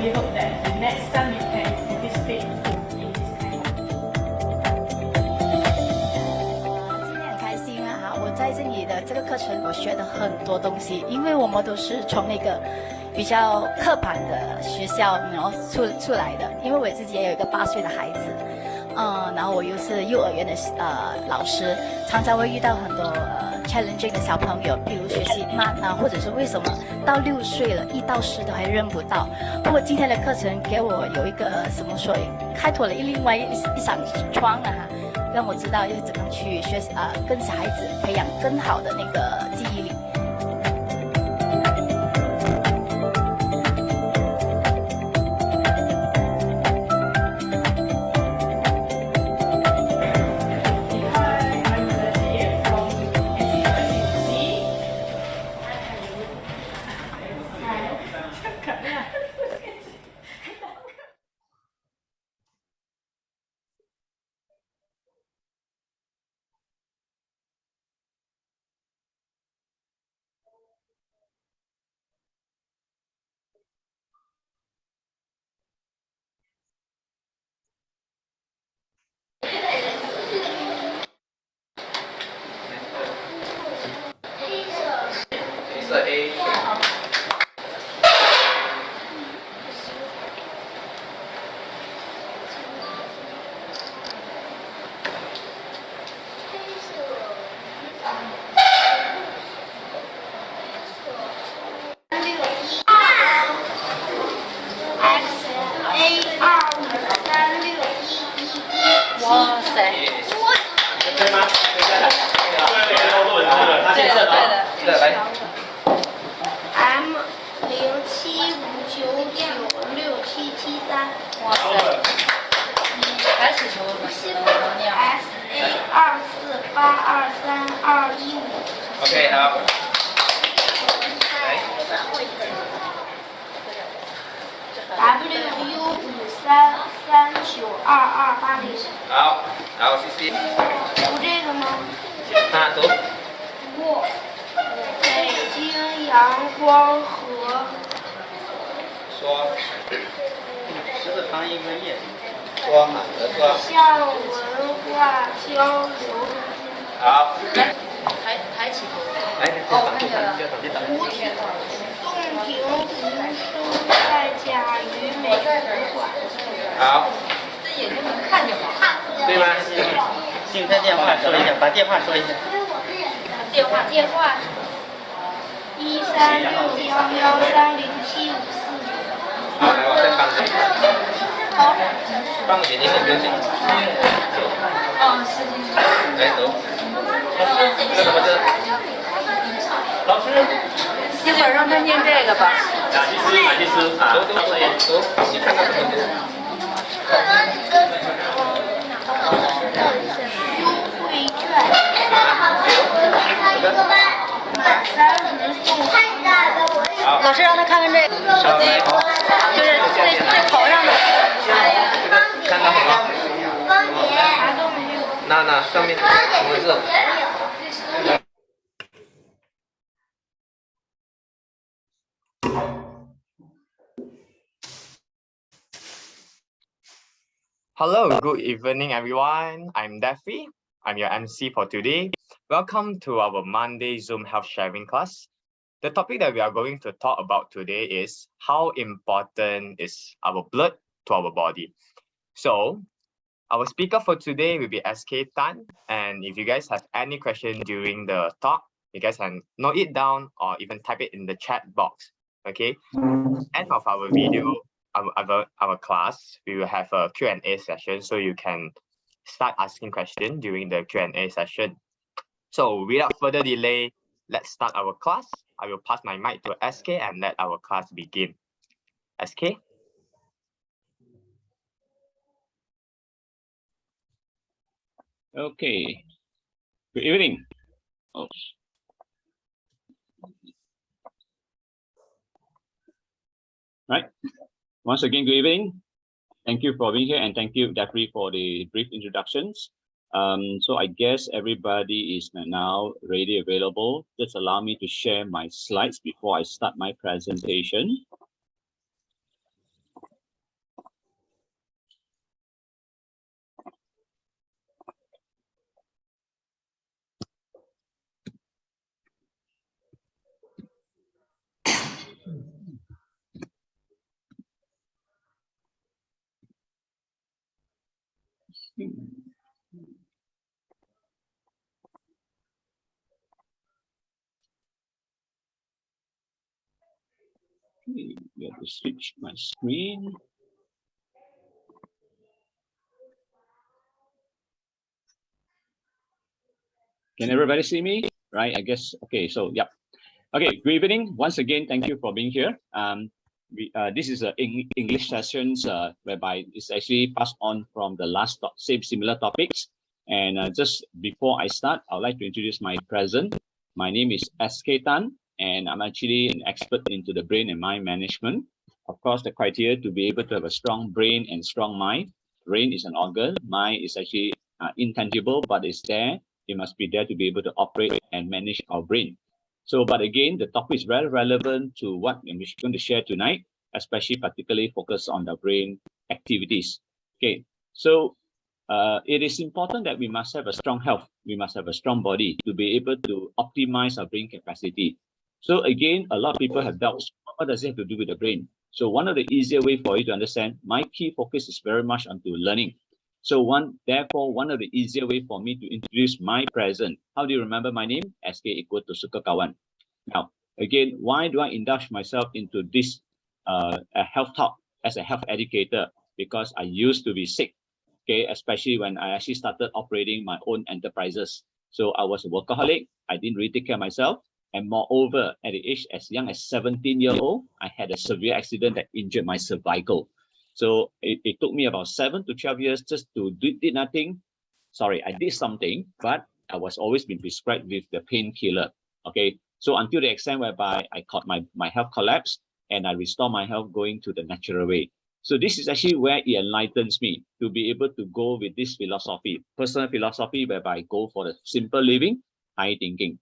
we hope that the next time you can participate in this kind of. 今天很开心啊！我在这里的这个课程，我学了很多东西，因为我们都是从那个比较刻板的学校，然后出来的。因为我自己也有一个8岁的孩子。然后我又是幼儿园的老师，常常会遇到很多challenging 的小朋友，比如学习慢啊，或者是为什么到6岁了，1到10都还认不到。不过今天的课程给我有一个怎么说，开拓了另外一扇窗啊，让我知道要怎么去学习跟小孩子培养更好的那个记忆力。哇塞！对吗？对的，对的，来。M0759967773。哇塞！还是求我念。SA24823215。OK， 好。WU53392280。好，谢谢。读这个吗？读。北京阳光和。说。10个长一个叶。说。向文化交流。好。抬起头。来，哦，看见了。吴婷，宋平无声在甲鱼美术馆。好。这眼睛能看见吗？对吗？请他电话说一下，把电话说一下。电话136113074。好，来，我再放一下。好。放个眼睛很就行。是。来读。这什么字？老师。一会儿让他念这个吧。读，你看到什么字？优惠券。老师让他看看这个手机，就是在头上的。看到什么？那上面什么字？Hello, good evening, everyone. I'm Daffy. I'm your MC for today. Welcome to our Monday Zoom health sharing class. The topic that we are going to talk about today is how important is our blood to our body. So, our speaker for today will be SK Tan. And if you guys have any question during the talk, you guys can note it down or even type it in the chat box. Okay. End of our video. Our class, we will have a Q&A session, so you can start asking questions during the Q&A session. So without further delay, let's start our class. I will pass my mic to SK and let our class begin. SK? Okay. Good evening. Right. Once again, good evening. Thank you for being here, and thank you, Daphne, for the brief introductions. So I guess everybody is now ready, available. Just allow me to share my slides before I start my presentation. Okay, we have to switch my screen. Can everybody see me? Right, I guess. Okay, so yeah. Okay, good evening. Once again, thank you for being here. This is a English sessions whereby it's actually passed on from the last same similar topics. And just before I start, I would like to introduce my present. My name is SK Tan, and I'm actually an expert into the brain and mind management. Of course, the criteria to be able to have a strong brain and strong mind. Brain is an organ, mind is actually intangible, but it's there. It must be there to be able to operate and manage our brain. So, but again, the topic is very relevant to what I'm going to share tonight, especially particularly focused on the brain activities. Okay, so it is important that we must have a strong health. We must have a strong body to be able to optimize our brain capacity. So again, a lot of people have doubts. What does it have to do with the brain? So one of the easier way for you to understand, my key focus is very much onto learning. So therefore, one of the easier way for me to introduce my present. How do you remember my name? SK equal to Suka Kawan. Now, again, why do I indulge myself into this a health talk as a health educator? Because I used to be sick, okay, especially when I actually started operating my own enterprises. So I was a workaholic. I didn't really take care of myself. And moreover, at the age as young as 17-year-old, I had a severe accident that injured my cervical. So it took me about 7 to 12 years just to do nothing. Sorry, I did something, but I was always been prescribed with the painkiller. Okay, so until the extent whereby I caught my health collapse and I restore my health going to the natural way. So this is actually where it enlightens me to be able to go with this philosophy, personal philosophy, whereby I go for the simple living, high thinking.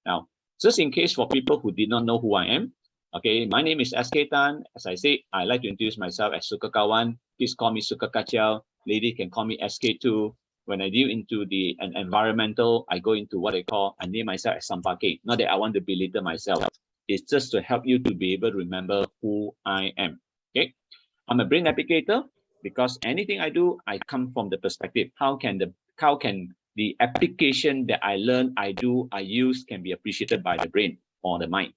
Now, just in case for people who did not know who I am, okay, my name is SK Tan. As I say, I like to introduce myself as Suka Kawan. Please call me Suka Kachao. Lady can call me SK2. When I deal into the environmental, I go into what I call, I name myself as Sampake. Not that I want to belittle myself. It's just to help you to be able to remember who I am. Okay, I'm a brain navigator because anything I do, I come from the perspective. How can the application that I learn, I do, I use can be appreciated by the brain or the mind.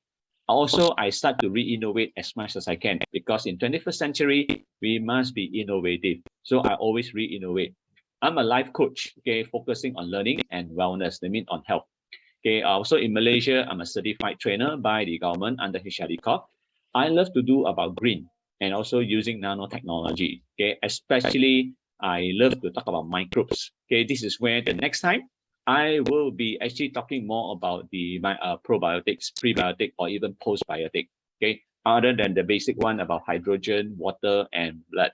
Also, I start to re-innovate as much as I can because in 21st century, we must be innovative. So I always re-innovate. I'm a life coach, okay, focusing on learning and wellness, that means on health. Okay, also in Malaysia, I'm a certified trainer by the government under HRD Corp. I love to do about green and also using nanotechnology, okay, especially I love to talk about microbes. Okay, this is where the next time I will be actually talking more about the probiotics, prebiotic, or even postbiotic. Okay, other than the basic one about hydrogen, water, and blood.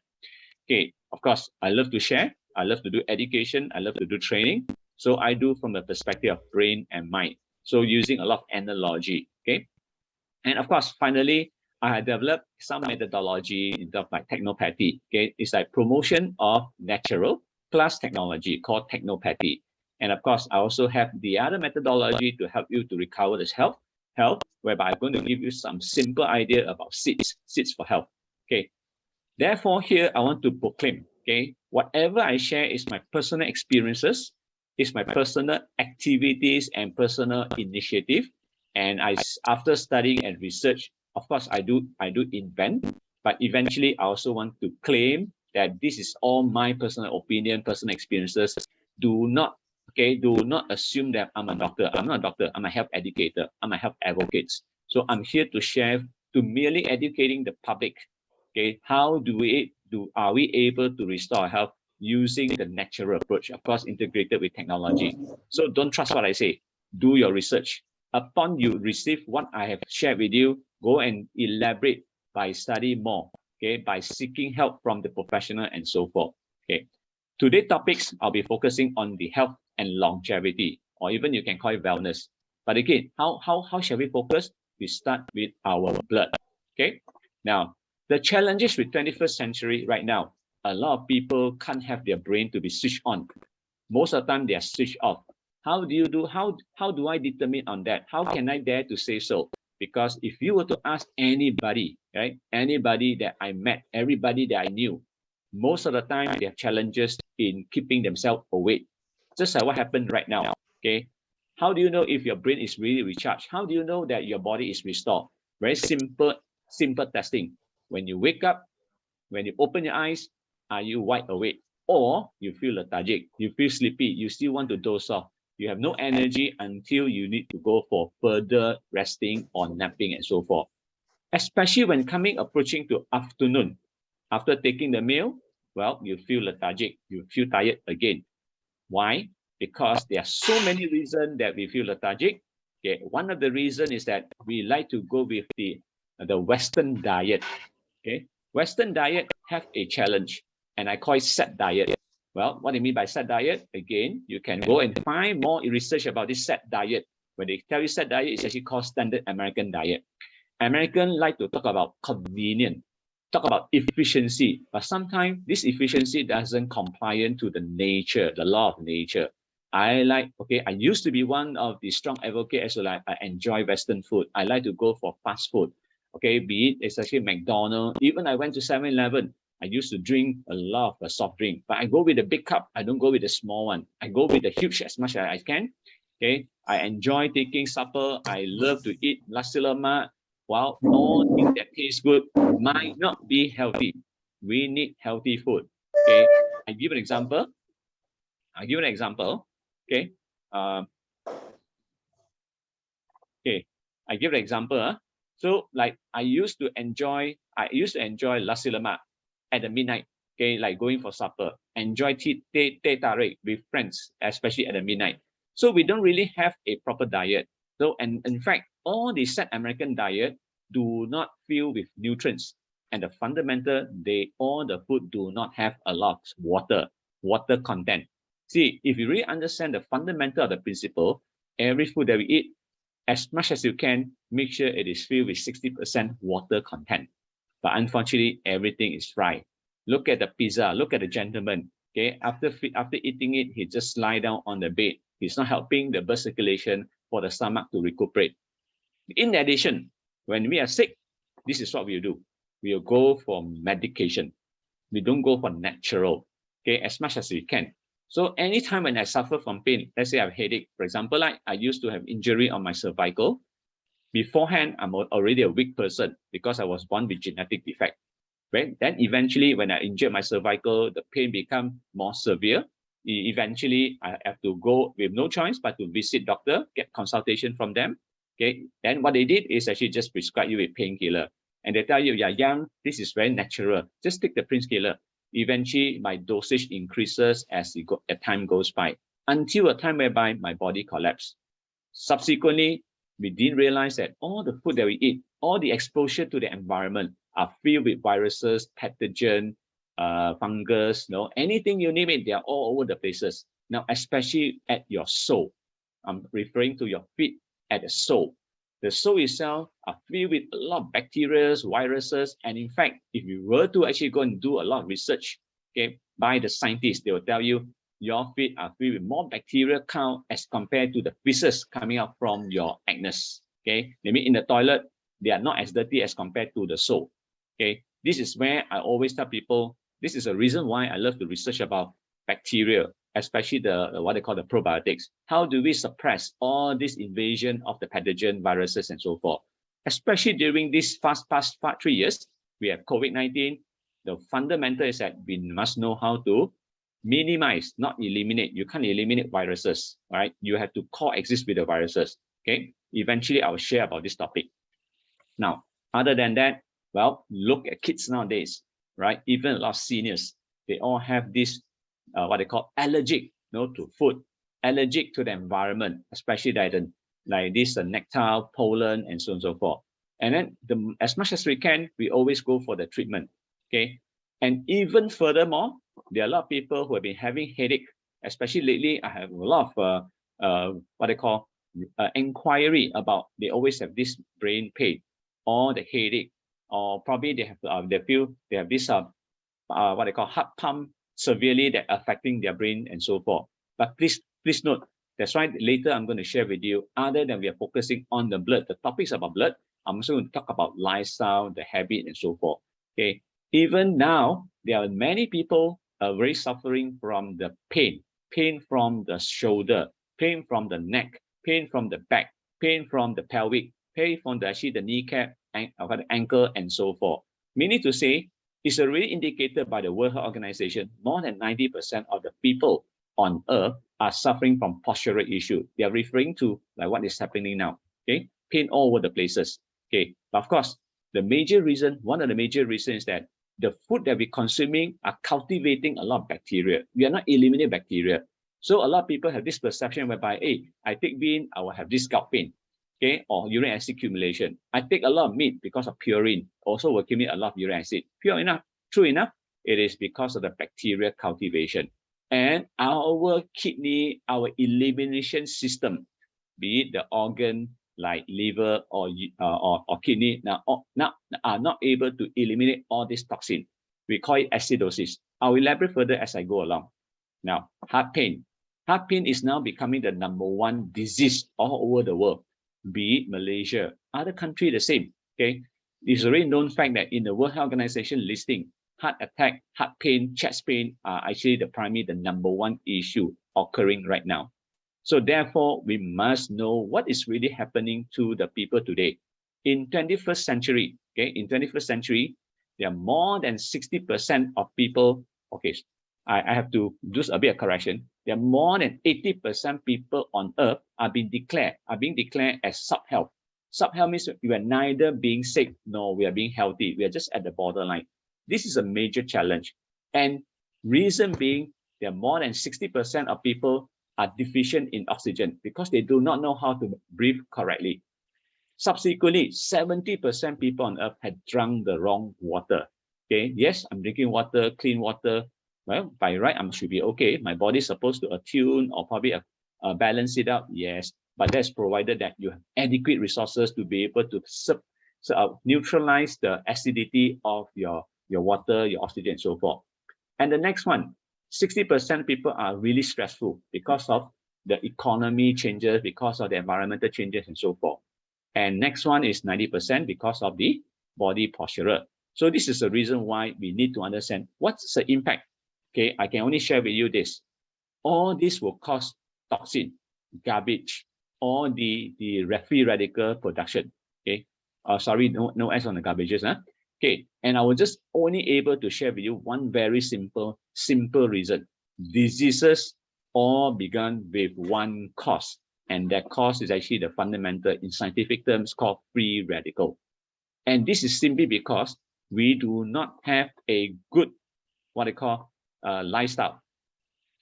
Okay, of course, I love to share. I love to do education. I love to do training. So I do from the perspective of brain and mind. So using a lot of analogy. Okay, and of course, finally, I have developed some methodology in terms of like technopathy. Okay, it's like promotion of natural plus technology called technopathy. And of course, I also have the other methodology to help you to recover this health, whereby I'm going to give you some simple idea about seeds for health. Okay, therefore, here I want to proclaim, okay, whatever I share is my personal experiences, is my personal activities and personal initiative. And after studying and research, of course, I do invent, but eventually I also want to claim that this is all my personal opinion, personal experiences. Do not assume that I'm a doctor. I'm not a doctor. I'm a health educator. I'm a health advocate. So I'm here to share, to merely educating the public. Okay, how are we able to restore health using the natural approach, of course, integrated with technology? So don't trust what I say. Do your research. Upon you receive what I have shared with you, go and elaborate by studying more, okay, by seeking help from the professional and so forth. Okay. Today's topics, I'll be focusing on the health and longevity, or even you can call it wellness. But again, how shall we focus? We start with our blood. Okay. Now, the challenges with 21st century right now, a lot of people can't have their brain to be switched on. Most of the time, they are switched off. How do I determine on that? How can I dare to say so? Because if you were to ask anybody, right, anybody that I met, everybody that I knew, most of the time they have challenges in keeping themselves awake. Just like what happened right now. Okay, how do you know if your brain is really recharged? How do you know that your body is restored? Very simple testing. When you wake up, when you open your eyes, are you wide awake? Or you feel lethargic, you feel sleepy, you still want to doze off. You have no energy until you need to go for further resting or napping and so forth. Especially when approaching to afternoon. After taking the meal, well, you feel lethargic, you feel tired again. Why? Because there are so many reasons that we feel lethargic. Okay, one of the reasons is that we like to go with the Western diet. Okay, Western diet have a challenge, and I call it set diet. Well, what do you mean by set diet? Again, you can go and find more research about this set diet. When they tell you set diet, it's actually called standard American diet. Americans like to talk about convenience, talk about efficiency, but sometimes this efficiency doesn't compliant to the nature, the law of nature. I used to be one of the strong advocates, I enjoy Western food. I like to go for fast food. Okay, be it especially McDonald's, even I went to 7-Eleven. I used to drink a lot of soft drink, but I go with the big cup. I don't go with the small one. I go with the huge as much as I can. Okay, I enjoy taking supper. I love to eat nasi lemak. While all things that taste good might not be healthy, we need healthy food. Okay, I give an example. Okay, I give an example. So like I used to enjoy nasi lemak at the midnight. Okay, like going for supper. Enjoy teh tarik with friends, especially at the midnight. So we don't really have a proper diet. So and in fact, all the set American diet do not fill with nutrients. And the fundamental, all the food do not have a lot of water content. See, if you really understand the fundamental of the principle, every food that we eat, as much as you can, make sure it is filled with 60% water content. But unfortunately, everything is fried. Look at the pizza. Look at the gentleman. Okay, after eating it, he just lie down on the bed. He's not helping the blood circulation for the stomach to recuperate. In addition, when we are sick, this is what we do. We will go for medication. We don't go for natural. Okay, as much as we can. So anytime when I suffer from pain, let's say I have headache, for example, like I used to have injury on my cervical. Beforehand, I'm already a weak person because I was born with genetic defect. Right? Then eventually, when I injured my cervical, the pain become more severe. Eventually, I have to go with no choice but to visit doctor, get consultation from them. Okay. Then what they did is actually just prescribe you with painkiller. And they tell you, you're young, this is very natural. Just take the painkiller. Eventually, my dosage increases as time goes by, until a time whereby my body collapsed. Subsequently, we didn't realize that all the food that we eat, all the exposure to the environment are filled with viruses, pathogen, fungus, anything you name it, they are all over the places. Now, especially at your soul. I'm referring to your feet at the sole. The sole itself are filled with a lot of bacteria, viruses, and in fact, if you were to actually go and do a lot of research, okay, by the scientists, they will tell you your feet are filled with more bacterial count as compared to the feces coming out from your anus. Okay, maybe in the toilet, they are not as dirty as compared to the sole. Okay, this is where I always tell people, this is a reason why I love to research about bacteria, especially what they call the probiotics. How do we suppress all this invasion of the pathogen, viruses, and so forth? Especially during this past 3 years, we have COVID-19. The fundamental is that we must know how to minimize, not eliminate. You can't eliminate viruses, right? You have to coexist with the viruses. Okay. Eventually, I will share about this topic. Now, other than that, well, look at kids nowadays, right? Even a lot of seniors, they all have this what they call allergic, to food, allergic to the environment, especially like this nectar, pollen, and so on and so forth. And then as much as we can, we always go for the treatment. Okay. And even furthermore, there are a lot of people who have been having headache, especially lately. I have a lot of what they call inquiry about, they always have this brain pain or the headache, or probably they have this what they call heart pump severely that affecting their brain and so forth. But please note, that's why later I'm going to share with you, other than we are focusing on the blood, the topics about blood, I'm also going to talk about lifestyle, the habit, and so forth. Okay. Even now, there are many people very suffering from the pain from the shoulder, pain from the neck, pain from the back, pain from the pelvic, pain from the kneecap, and the ankle, and so forth. Meaning to say, it's already indicated by the World Health Organization, more than 90% of the people on earth are suffering from postural issue. They are referring to like what is happening now, okay? Pain all over the places, okay? But of course, the major reason, one of the major reasons is that the food that we're consuming are cultivating a lot of bacteria. We are not eliminating bacteria. So a lot of people have this perception whereby, hey, I take bean, I will have this scalp pain, okay, or uric acid accumulation. I take a lot of meat because of purine, also will give me a lot of uric acid. Pure enough, true enough, it is because of the bacteria cultivation. And our kidney, our elimination system, be it the organ like liver or kidney, now are not able to eliminate all this toxin. We call it acidosis. I'll elaborate further as I go along. Now, heart pain. Heart pain is now becoming the #1 disease all over the world, be it Malaysia, other countries the same, okay? It's already known fact that in the World Health Organization listing, heart attack, heart pain, chest pain are actually the #1 issue occurring right now. So therefore, we must know what is really happening to the people today. In 21st century, okay, in 21st century, there are more than 60% of people, okay, I have to do a bit of correction. There are more than 80% people on earth are being declared as sub-health. Sub-health means we are neither being sick nor we are being healthy. We are just at the borderline. This is a major challenge. And reason being, there are more than 60% of people are deficient in oxygen because they do not know how to breathe correctly. Subsequently, 70% people on earth had drunk the wrong water. Okay, yes, I'm drinking water, clean water. Well, by right, I should be okay. My body is supposed to attune or probably balance it out. Yes, but that's provided that you have adequate resources to be able to neutralize the acidity of your water, your oxygen, and so forth. And the next one, 60% people are really stressful because of the economy changes, because of the environmental changes, and so forth. And next one is 90% because of the body posture. So this is the reason why we need to understand what's the impact. Okay, I can only share with you this. All this will cause toxin, garbage, or the free radical production. Okay, sorry, no S on the garbages. Huh? Okay, and I was just only able to share with you one very simple reason. Diseases all begun with one cause, and that cause is actually the fundamental, in scientific terms, called free radical. And this is simply because we do not have a good, what they call, lifestyle.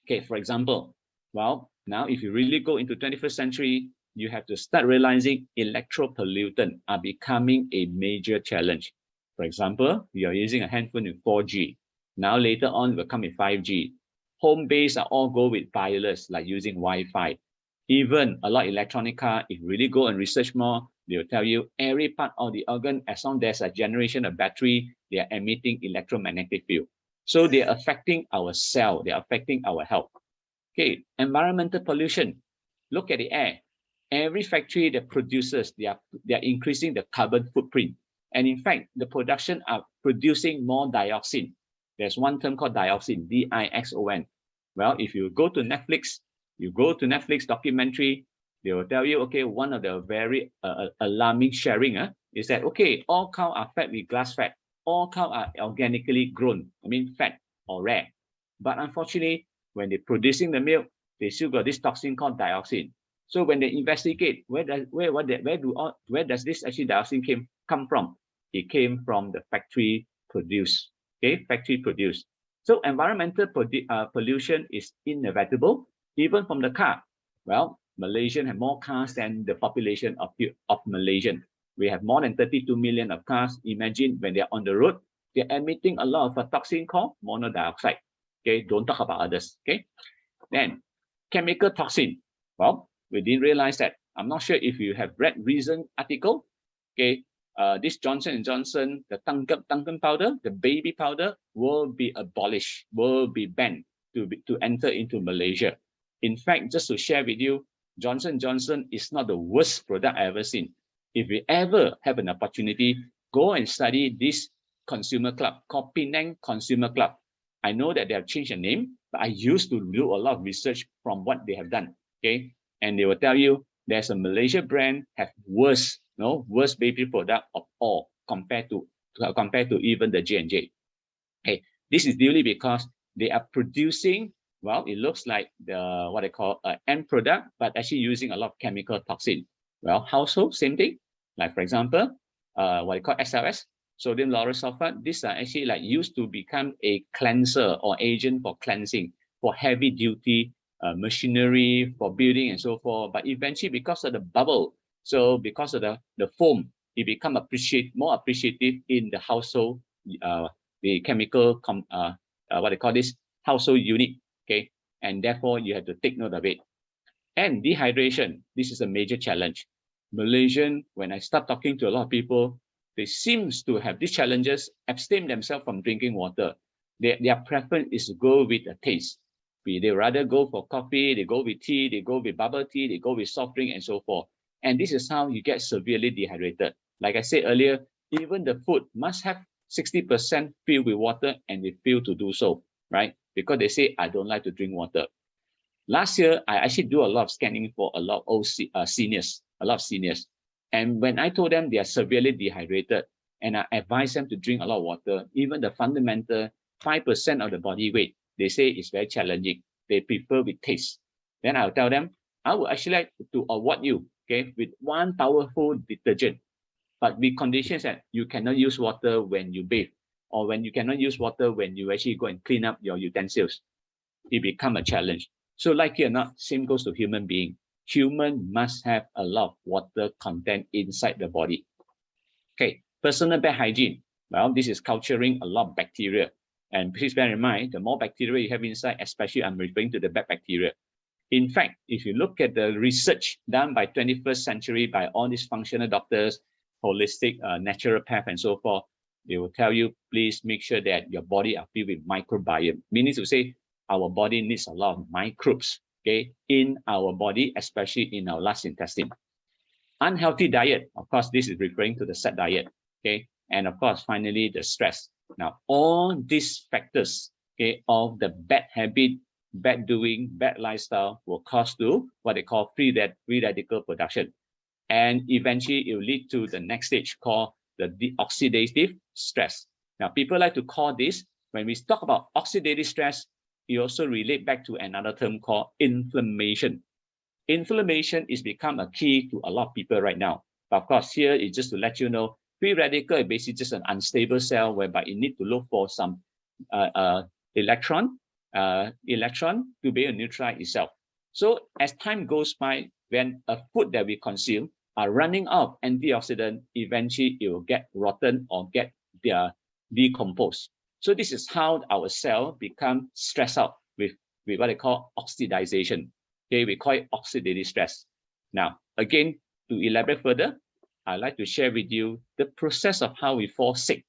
Okay, for example, well, now if you really go into 21st century, you have to start realizing electropollutants are becoming a major challenge. For example, you are using a handphone with 4G. Now later on, will come with 5G. Home base are all go with wireless, like using Wi-Fi. Even a lot of electronic car, if you really go and research more, they will tell you every part of the organ, as long as there's a generation of battery, they are emitting electromagnetic field. So they are affecting our cell, they are affecting our health. Okay, environmental pollution. Look at the air. Every factory that produces, they are increasing the carbon footprint. And in fact, the production are producing more dioxin. There's one term called dioxin, D-I-X-O-N. Well, if you go to Netflix, documentary, they will tell you, okay, one of the very alarming sharing is that, okay, all cows are fed with grass fat. All cows are organically grown, fat or rare. But unfortunately, when they're producing the milk, they still got this toxin called dioxin. So when they investigate, where does this actually dioxin come from? It came from the factory produced. Okay, factory produced. So environmental pollution is inevitable, even from the car. Well, Malaysians have more cars than the population of Malaysians. We have more than 32 million of cars. Imagine when they're on the road, they're emitting a lot of a toxin called monodioxide. Okay, don't talk about others. Okay, then chemical toxin. Well, we didn't realize that. I'm not sure if you have read recent article. Okay, this Johnson & Johnson, the Duncan powder, the baby powder, will be abolished, will be banned to enter into Malaysia. In fact, just to share with you, Johnson & Johnson is not the worst product I ever seen. If you ever have an opportunity, go and study this consumer club called Penang Consumer Club. I know that they have changed the name, but I used to do a lot of research from what they have done. Okay, and they will tell you there's a Malaysia brand have worst baby product of all compared to even the J&J. Okay, this is purely because they are producing, well, it looks like the what they call an end product, but actually using a lot of chemical toxin. Well, household, same thing. Like for example, what they call SLS, sodium lauryl sulfate. These are actually like used to become a cleanser or agent for cleansing for heavy duty machinery for building and so forth. But eventually, because of the bubble, so because of the foam, it become more appreciative in the household, the chemical what they call this household unit. Okay, and therefore you have to take note of it. And dehydration, this is a major challenge. Malaysian, when I start talking to a lot of people, they seems to have these challenges, abstain themselves from drinking water. Their preference is to go with a taste. They rather go for coffee, they go with tea, they go with bubble tea, they go with soft drink and so forth. And this is how you get severely dehydrated. Like I said earlier, even the food must have 60% filled with water, and they fail to do so, right? Because they say, I don't like to drink water. Last year, I actually do a lot of scanning for a lot of seniors. And when I told them they are severely dehydrated, and I advise them to drink a lot of water, even the fundamental 5% of the body weight, they say it's very challenging. They prefer with taste. Then I'll tell them, I would actually like to award you, okay, with one powerful detergent, but with conditions that you cannot use water when you bathe, or when you cannot use water when you actually go and clean up your utensils. It become a challenge. So like it or not, same goes to human being. Human must have a lot of water content inside the body. Okay, personal bad hygiene. Well, this is culturing a lot of bacteria. And please bear in mind, the more bacteria you have inside, especially I'm referring to the bad bacteria. In fact, if you look at the research done by 21st century by all these functional doctors, holistic, naturopath and so forth, they will tell you, please make sure that your body are filled with microbiome. Meaning to say, our body needs a lot of microbes, okay, in our body, especially in our last intestine. Unhealthy diet, of course, this is referring to the set diet, okay, and of course, finally, the stress. Now, all these factors, okay, of the bad habit, bad doing, bad lifestyle will cause to what they call free radical production, and eventually it will lead to the next stage called the oxidative stress. Now, people like to call this, when we talk about oxidative stress, you also relate back to another term called inflammation. Inflammation is become a key to a lot of people right now. But of course, here is just to let you know, free radical is basically just an unstable cell whereby it needs to look for some electron to be able to neutralize itself. So as time goes by, when a food that we consume are running out of antioxidant, eventually it will get rotten or get decomposed. So this is how our cell become stressed out with what they call oxidization. Okay, we call it oxidative stress. Now, again, to elaborate further, I'd like to share with you the process of how we fall sick.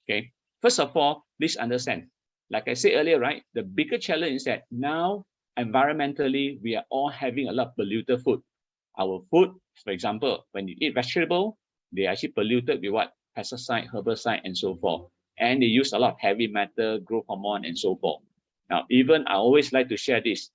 Okay, first of all, please understand, like I said earlier, right, the bigger challenge is that now environmentally, we are all having a lot of polluted food. Our food, for example, when you eat vegetable, they are actually polluted with what? Pesticide, herbicide, and so forth. And they use a lot of heavy metal, growth hormone, and so forth. Now, even I always like to share this.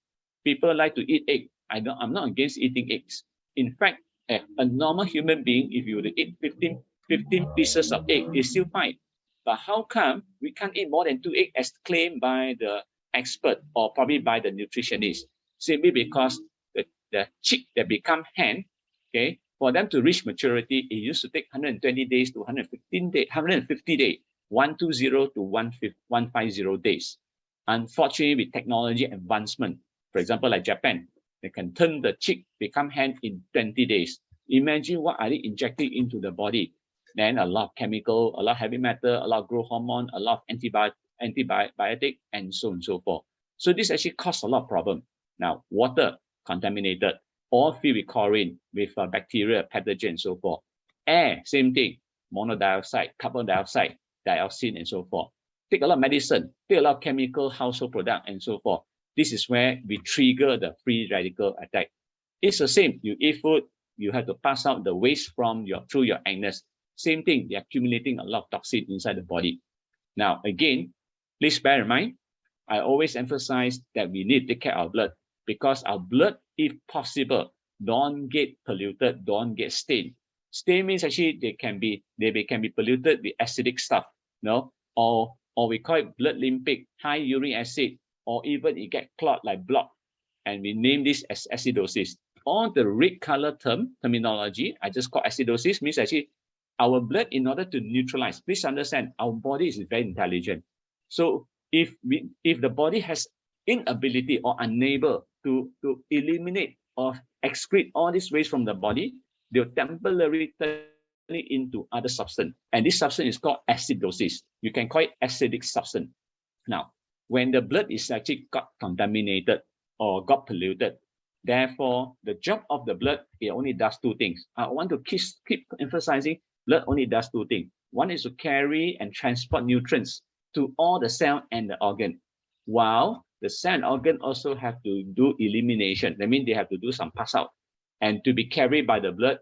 People like to eat egg. I'm not against eating eggs. In fact, a normal human being, if you were to eat 15 pieces of egg, is still fine. But how come we can't eat more than 2 eggs as claimed by the expert or probably by the nutritionist? Simply because the chick that become hen, okay, for them to reach maturity, it used to take 120 days to 150 days, 120 to 150 days. Unfortunately, with technology advancement, for example, like Japan, they can turn the chick become hen in 20 days. Imagine what are they injecting into the body. Then a lot of chemical, a lot of heavy metal, a lot of growth hormone, a lot of antibiotic, and so on and so forth. So this actually causes a lot of problem. Now, water contaminated, or filled with chlorine, with bacteria, pathogen, and so forth. Air, same thing, monodioxide, carbon dioxide, dioxin, and so forth. Take a lot of medicine, take a lot of chemical household product, and so forth. This is where we trigger the free radical attack. It's the same. You eat food, you have to pass out the waste through your anus. Same thing, they're accumulating a lot of toxin inside the body. Now, again, please bear in mind, I always emphasize that we need to take care of our blood, because our blood, if possible, don't get polluted, don't get stained. Stain means actually they can be polluted with acidic stuff, no, or we call it blood limpic, high uric acid, or even it get clot like block, and we name this as acidosis. All the red color terminology, I just call acidosis, means actually our blood, in order to neutralize, please understand, our body is very intelligent. So if the body has inability or unable to eliminate or excrete all these waste from the body, they'll temporarily turn it into other substance. And this substance is called acidosis. You can call it acidic substance. Now, when the blood is actually got contaminated or got polluted, therefore, the job of the blood, it only does two things. I want to keep emphasizing, blood only does two things. One is to carry and transport nutrients to all the cell and the organ, while the cell and organ also have to do elimination. That means they have to do some pass out, and to be carried by the blood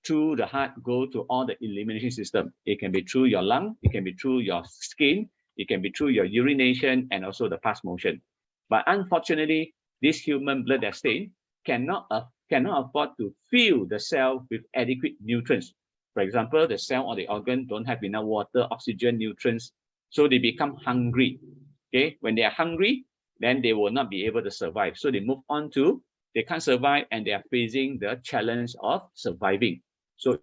through the heart, go to all the elimination system. It can be through your lung, it can be through your skin, it can be through your urination, and also the pass motion. But unfortunately, this human blood that's stained cannot afford to fill the cell with adequate nutrients. For example, the cell or the organ don't have enough water, oxygen, nutrients, so they become hungry. Okay, when they are hungry, then they will not be able to survive. So they move on to, they can't survive, and they are facing the challenge of surviving. So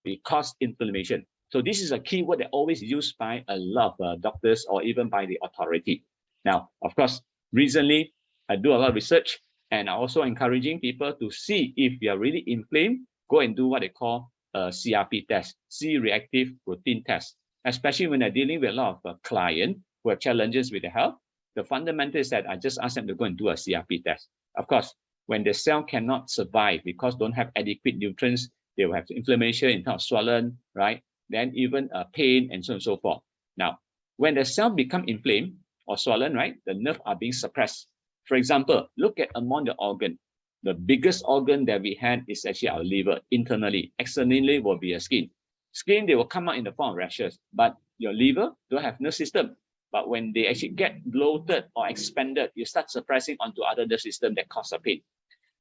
it causes inflammation. So this is a keyword that always used by a lot of doctors or even by the authority. Now, of course, recently I do a lot of research, and I'm also encouraging people to see if you are really inflamed, go and do what they call a CRP test, C-reactive protein test, especially when they're dealing with a lot of clients who have challenges with their health. The fundamental is that I just ask them to go and do a CRP test. Of course, when the cell cannot survive because don't have adequate nutrients, they will have inflammation in terms of swollen, right? Then even pain and so on and so forth. Now, when the cell become inflamed or swollen, right, the nerves are being suppressed. For example, look at among the organ. The biggest organ that we had is actually our liver internally. Externally will be a skin. Skin, they will come out in the form of rashes, but your liver don't have nerve system. But when they actually get bloated or expanded, you start suppressing onto other nerve system that cause a pain.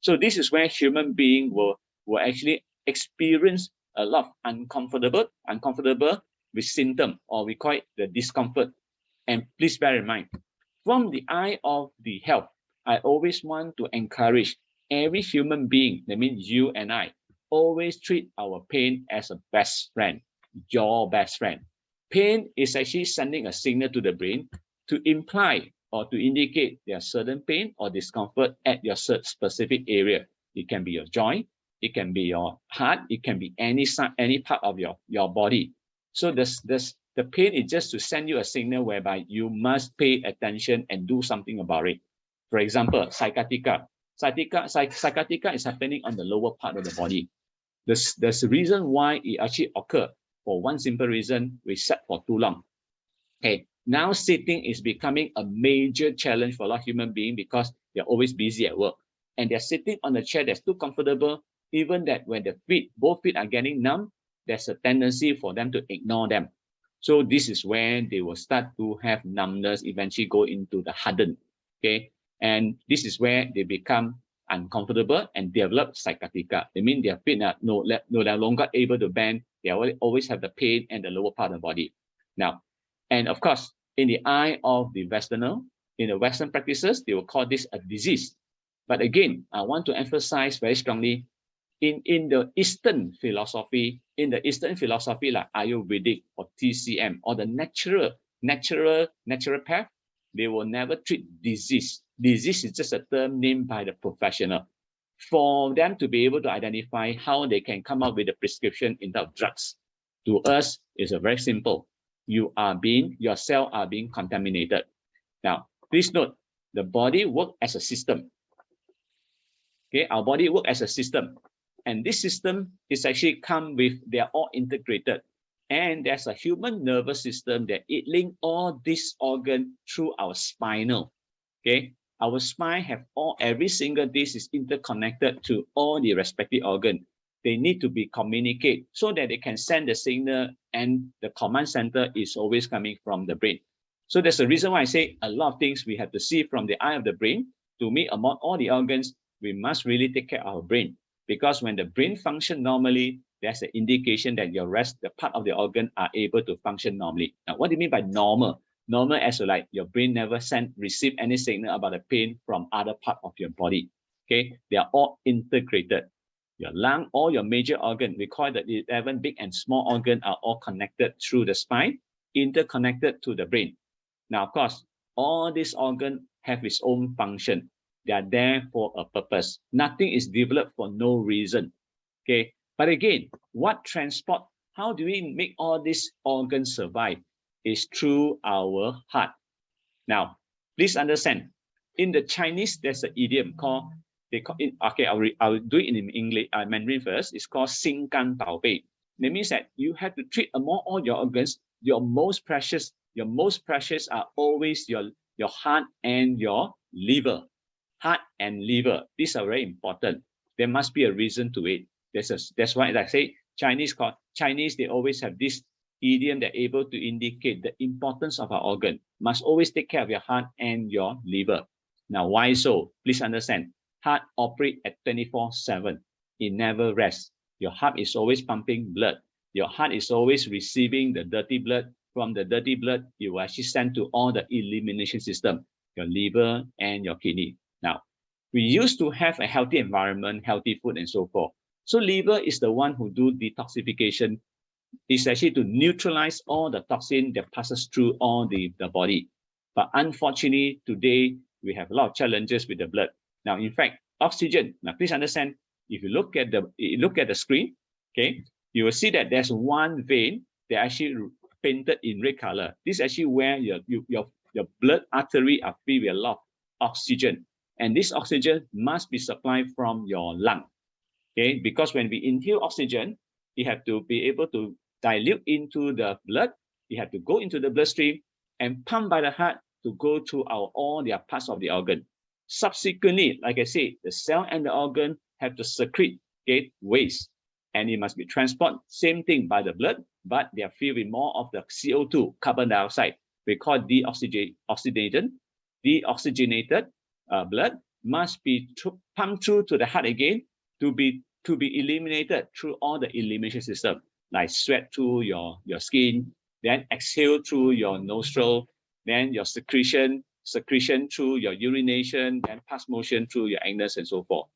So this is where human being will actually experience a lot of uncomfortable with symptom, or we call it the discomfort. And please bear in mind, from the eye of the health, I always want to encourage every human being, that means you and I, always treat our pain as a best friend, your best friend. Pain is actually sending a signal to the brain to imply or to indicate there's certain pain or discomfort at your specific area. It can be your joint, it can be your heart, it can be any part of your body. So the pain is just to send you a signal whereby you must pay attention and do something about it. For example, sciatica. Sciatica is happening on the lower part of the body. There's a reason why it actually occurs. For one simple reason, we sat for too long. Okay, now sitting is becoming a major challenge for a lot of human beings because they're always busy at work. And they're sitting on a chair that's too comfortable, even that when both feet are getting numb, there's a tendency for them to ignore them. So this is when they will start to have numbness, eventually go into the harden. Okay, and this is where they become uncomfortable and develop sciatica. They mean their feet are no longer able to bend. They always have the pain and the lower part of the body. Now, and of course, in the eye of the Westerner, in the Western practices, they will call this a disease. But again, I want to emphasize very strongly, in the Eastern philosophy, like Ayurvedic or TCM or the natural path, they will never treat disease. Disease is just a term named by the professional for them to be able to identify how they can come up with a prescription in terms of drugs. To us, it's a very simple. Your cells are being contaminated. Now, please note, the body works as a system. Okay, our body works as a system. And this system is actually they're all integrated. And there's a human nervous system that it links all these organs through our spinal. Okay, our spine have every single disc is interconnected to all the respective organs. They need to be communicate so that they can send the signal, and the command center is always coming from the brain. So that's the reason why I say a lot of things we have to see from the eye of the brain. To meet among all the organs, we must really take care of our brain, because when the brain functions normally, that's an indication that the part of the organ are able to function normally. Now, what do you mean by normal? Normal as like your brain never receive any signal about the pain from other part of your body. Okay, they are all integrated. Your lung, all your major organ, we call that 11 big and small organ are all connected through the spine, interconnected to the brain. Now, of course, all these organs have its own function. They are there for a purpose. Nothing is developed for no reason. Okay, but again, what transport? How do we make all these organs survive? Is through our heart. Now, please understand. In the Chinese, there's an idiom called okay, I'll do it in English, Mandarin first. It's called 心肝宝贝. That means that you have to treat among all your organs, your most precious are always your heart and your liver. Heart and liver, these are very important. There must be a reason to it. That's why, like I say, Chinese, they always have this idiom that able to indicate the importance of our organ. Must always take care of your heart and your liver. Now, why so? Please understand. Heart operate at 24/7. It never rests. Your heart is always pumping blood. Your heart is always receiving the dirty blood. From the dirty blood, you will actually send to all the elimination system, your liver and your kidney. Now, we used to have a healthy environment, healthy food, and so forth. So liver is the one who do detoxification. It's actually to neutralize all the toxin that passes through all the body. But unfortunately, today, we have a lot of challenges with the blood. Now, in fact, oxygen. Now, please understand, if you look at the screen, okay, you will see that there's one vein that actually painted in red color. This is actually where your blood artery are filled with a lot of oxygen. And this oxygen must be supplied from your lung. Okay, because when we inhale oxygen, you have to be able to dilute into the blood. You have to go into the bloodstream and pump by the heart to go to all the parts of the organ. Subsequently, like I said, the cell and the organ have to secrete waste, and it must be transported, same thing, by the blood, but they are filled with more of the CO2, carbon dioxide. We call deoxygenated blood must be pumped through to the heart again to be eliminated through all the elimination system, like sweat through your skin, then exhale through your nostril, then your secretion through your urination, and pass motion through your anus, and so forth.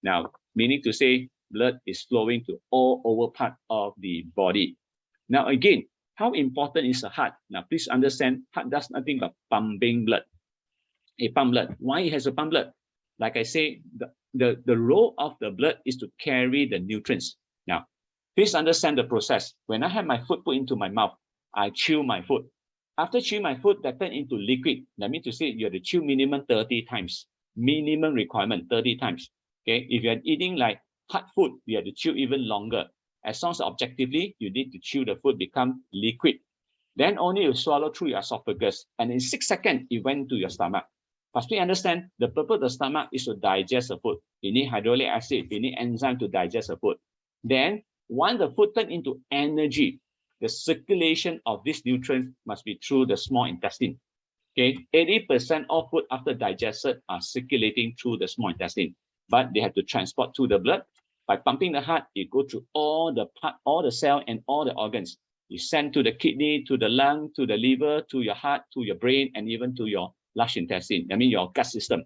Now, meaning to say, blood is flowing to all over part of the body. Now, again, how important is the heart? Now, please understand, heart does nothing but pumping blood. It pump blood. Why it has to pump blood? Like I say, the role of the blood is to carry the nutrients. Now, please understand the process. When I have my food put into my mouth, I chew my food. After chewing my food, that turns into liquid. That means to say you have to chew minimum 30 times. Minimum requirement, 30 times. Okay, if you're eating like hard food, you have to chew even longer. As long as objectively, you need to chew the food become liquid. Then only you swallow through your esophagus, and in 6 seconds, it went to your stomach. But we understand the purpose of the stomach is to digest the food. You need hyaluronic acid, you need enzyme to digest the food. Then, once the food turns into energy, the circulation of these nutrients must be through the small intestine. Okay, 80% of food after digested are circulating through the small intestine, but they have to transport through the blood. By pumping the heart, it goes through all the cell and all the organs. You send to the kidney, to the lung, to the liver, to your heart, to your brain, and even to your large intestine. I mean your gut system.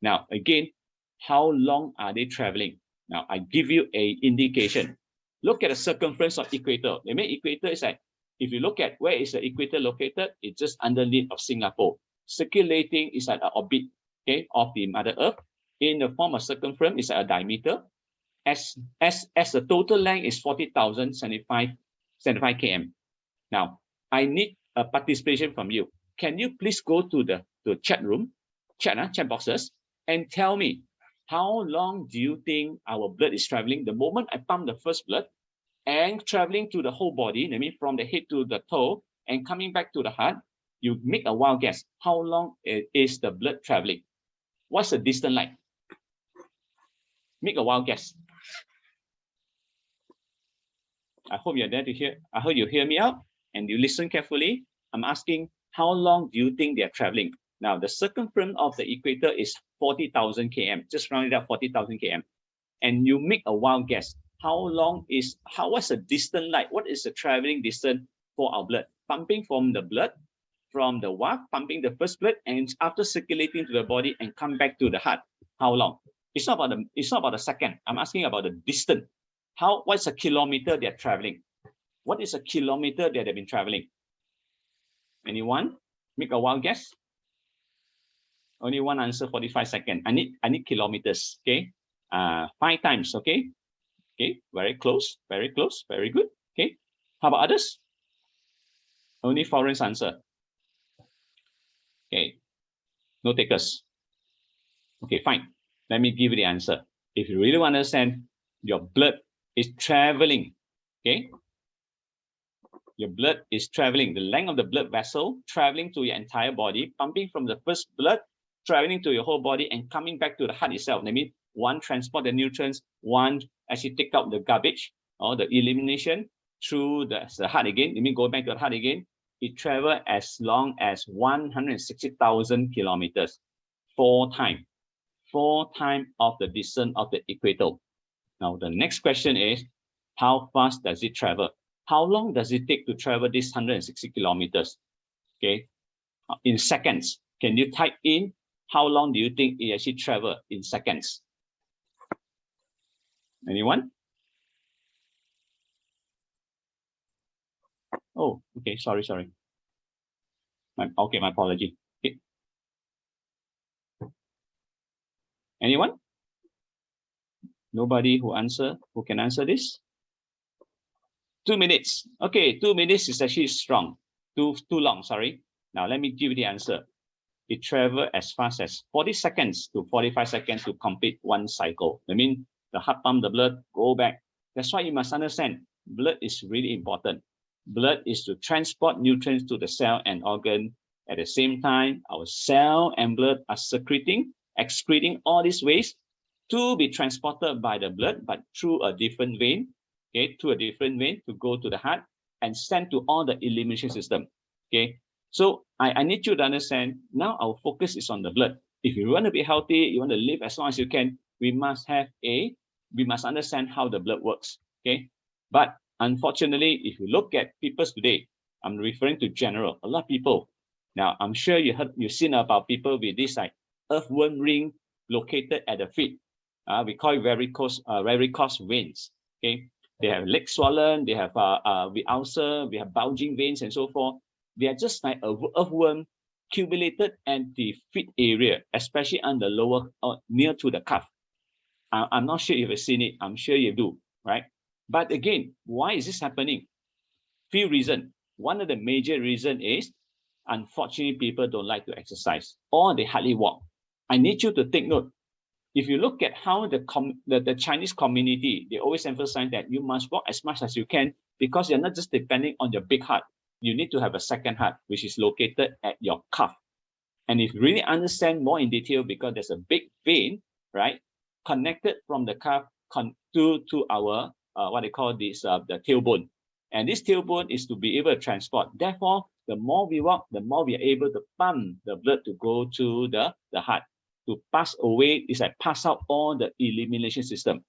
Now, again, how long are they traveling? Now, I give you an indication. Look at the circumference of equator. I mean, equator is like, if you look at where is the equator located, it's just underneath of Singapore. Circulating is like an orbit, okay, of the Mother Earth. In the form of circumference, it's like a diameter. As the total length is 40,075 km. Now, I need a participation from you. Can you please go to the chat room, chat boxes, and tell me how long do you think our blood is traveling? The moment I pump the first blood and traveling to the whole body, I mean from the head to the toe and coming back to the heart, you make a wild guess. How long is the blood traveling? What's the distance like? Make a wild guess. I hope you're there to hear. I hope you hear me out and you listen carefully. I'm asking, how long do you think they are traveling? Now, the circumference of the equator is 40,000 km, just round it up 40,000 km. And you make a wild guess. What's the distance like? What is the traveling distance for our blood? Pumping from the blood, from the valve, pumping the first blood, and after circulating to the body and come back to the heart. How long? It's not about a second. I'm asking about the distance. What's a kilometer they're traveling? What is a kilometer that they've been traveling? Anyone? Make a wild guess. Only one answer, 45 seconds. I need kilometers. Okay. 5 times. Okay. Okay. Very close. Very close. Very good. Okay. How about others? Only foreigners answer. Okay. No takers. Okay, fine. Let me give you the answer. If you really want to understand, your blood is traveling. Okay. Your blood is traveling, the length of the blood vessel traveling to your entire body, pumping from the first blood, traveling to your whole body and coming back to the heart itself. That means one transport the nutrients, one actually take out the garbage or the elimination through the heart again. Let me go back to the heart again. It travels as long as 160,000 kilometers, 4 times of the distance of the equator. Now, the next question is, how fast does it travel? How long does it take to travel this 160 kilometers? Okay, in seconds. Can you type in how long do you think it actually travel in seconds? Anyone? Oh, okay, sorry. My apology. Okay. Anyone? Nobody who can answer this? 2 minutes. Okay, 2 minutes is actually strong. Too long, sorry. Now let me give you the answer. It travels as fast as 40 seconds to 45 seconds to complete one cycle. I mean, the heart pump the blood, go back. That's why you must understand, blood is really important. Blood is to transport nutrients to the cell and organ. At the same time, our cell and blood are excreting all these waste to be transported by the blood, but through a different vein. Okay, to a different vein to go to the heart and send to all the elimination system. Okay, so I need you to understand now our focus is on the blood. If you want to be healthy, you want to live as long as you can, we must understand how the blood works. Okay, but unfortunately, if you look at people today, I'm referring to general, a lot of people. Now, I'm sure you've seen about people with this like earthworm ring located at the feet. We call it varicose veins. Okay. They have legs swollen, they have with ulcer, we have bulging veins and so forth. They are just like a earthworm accumulated at the feet area, especially on the lower near to the calf. I'm not sure if you've seen it. I'm sure you do, right? But again, why is this happening? Few reasons. One of the major reasons is, unfortunately, people don't like to exercise or they hardly walk. I need you to take note. If you look at how the Chinese community, they always emphasize that you must walk as much as you can because you're not just depending on your big heart. You need to have a second heart, which is located at your calf. And if you really understand more in detail, because there's a big vein, right, connected from the calf to our, what they call this, the tailbone. And this tailbone is to be able to transport. Therefore, the more we walk, the more we are able to pump the blood to go to the heart. To pass away is like pass out all the elimination system.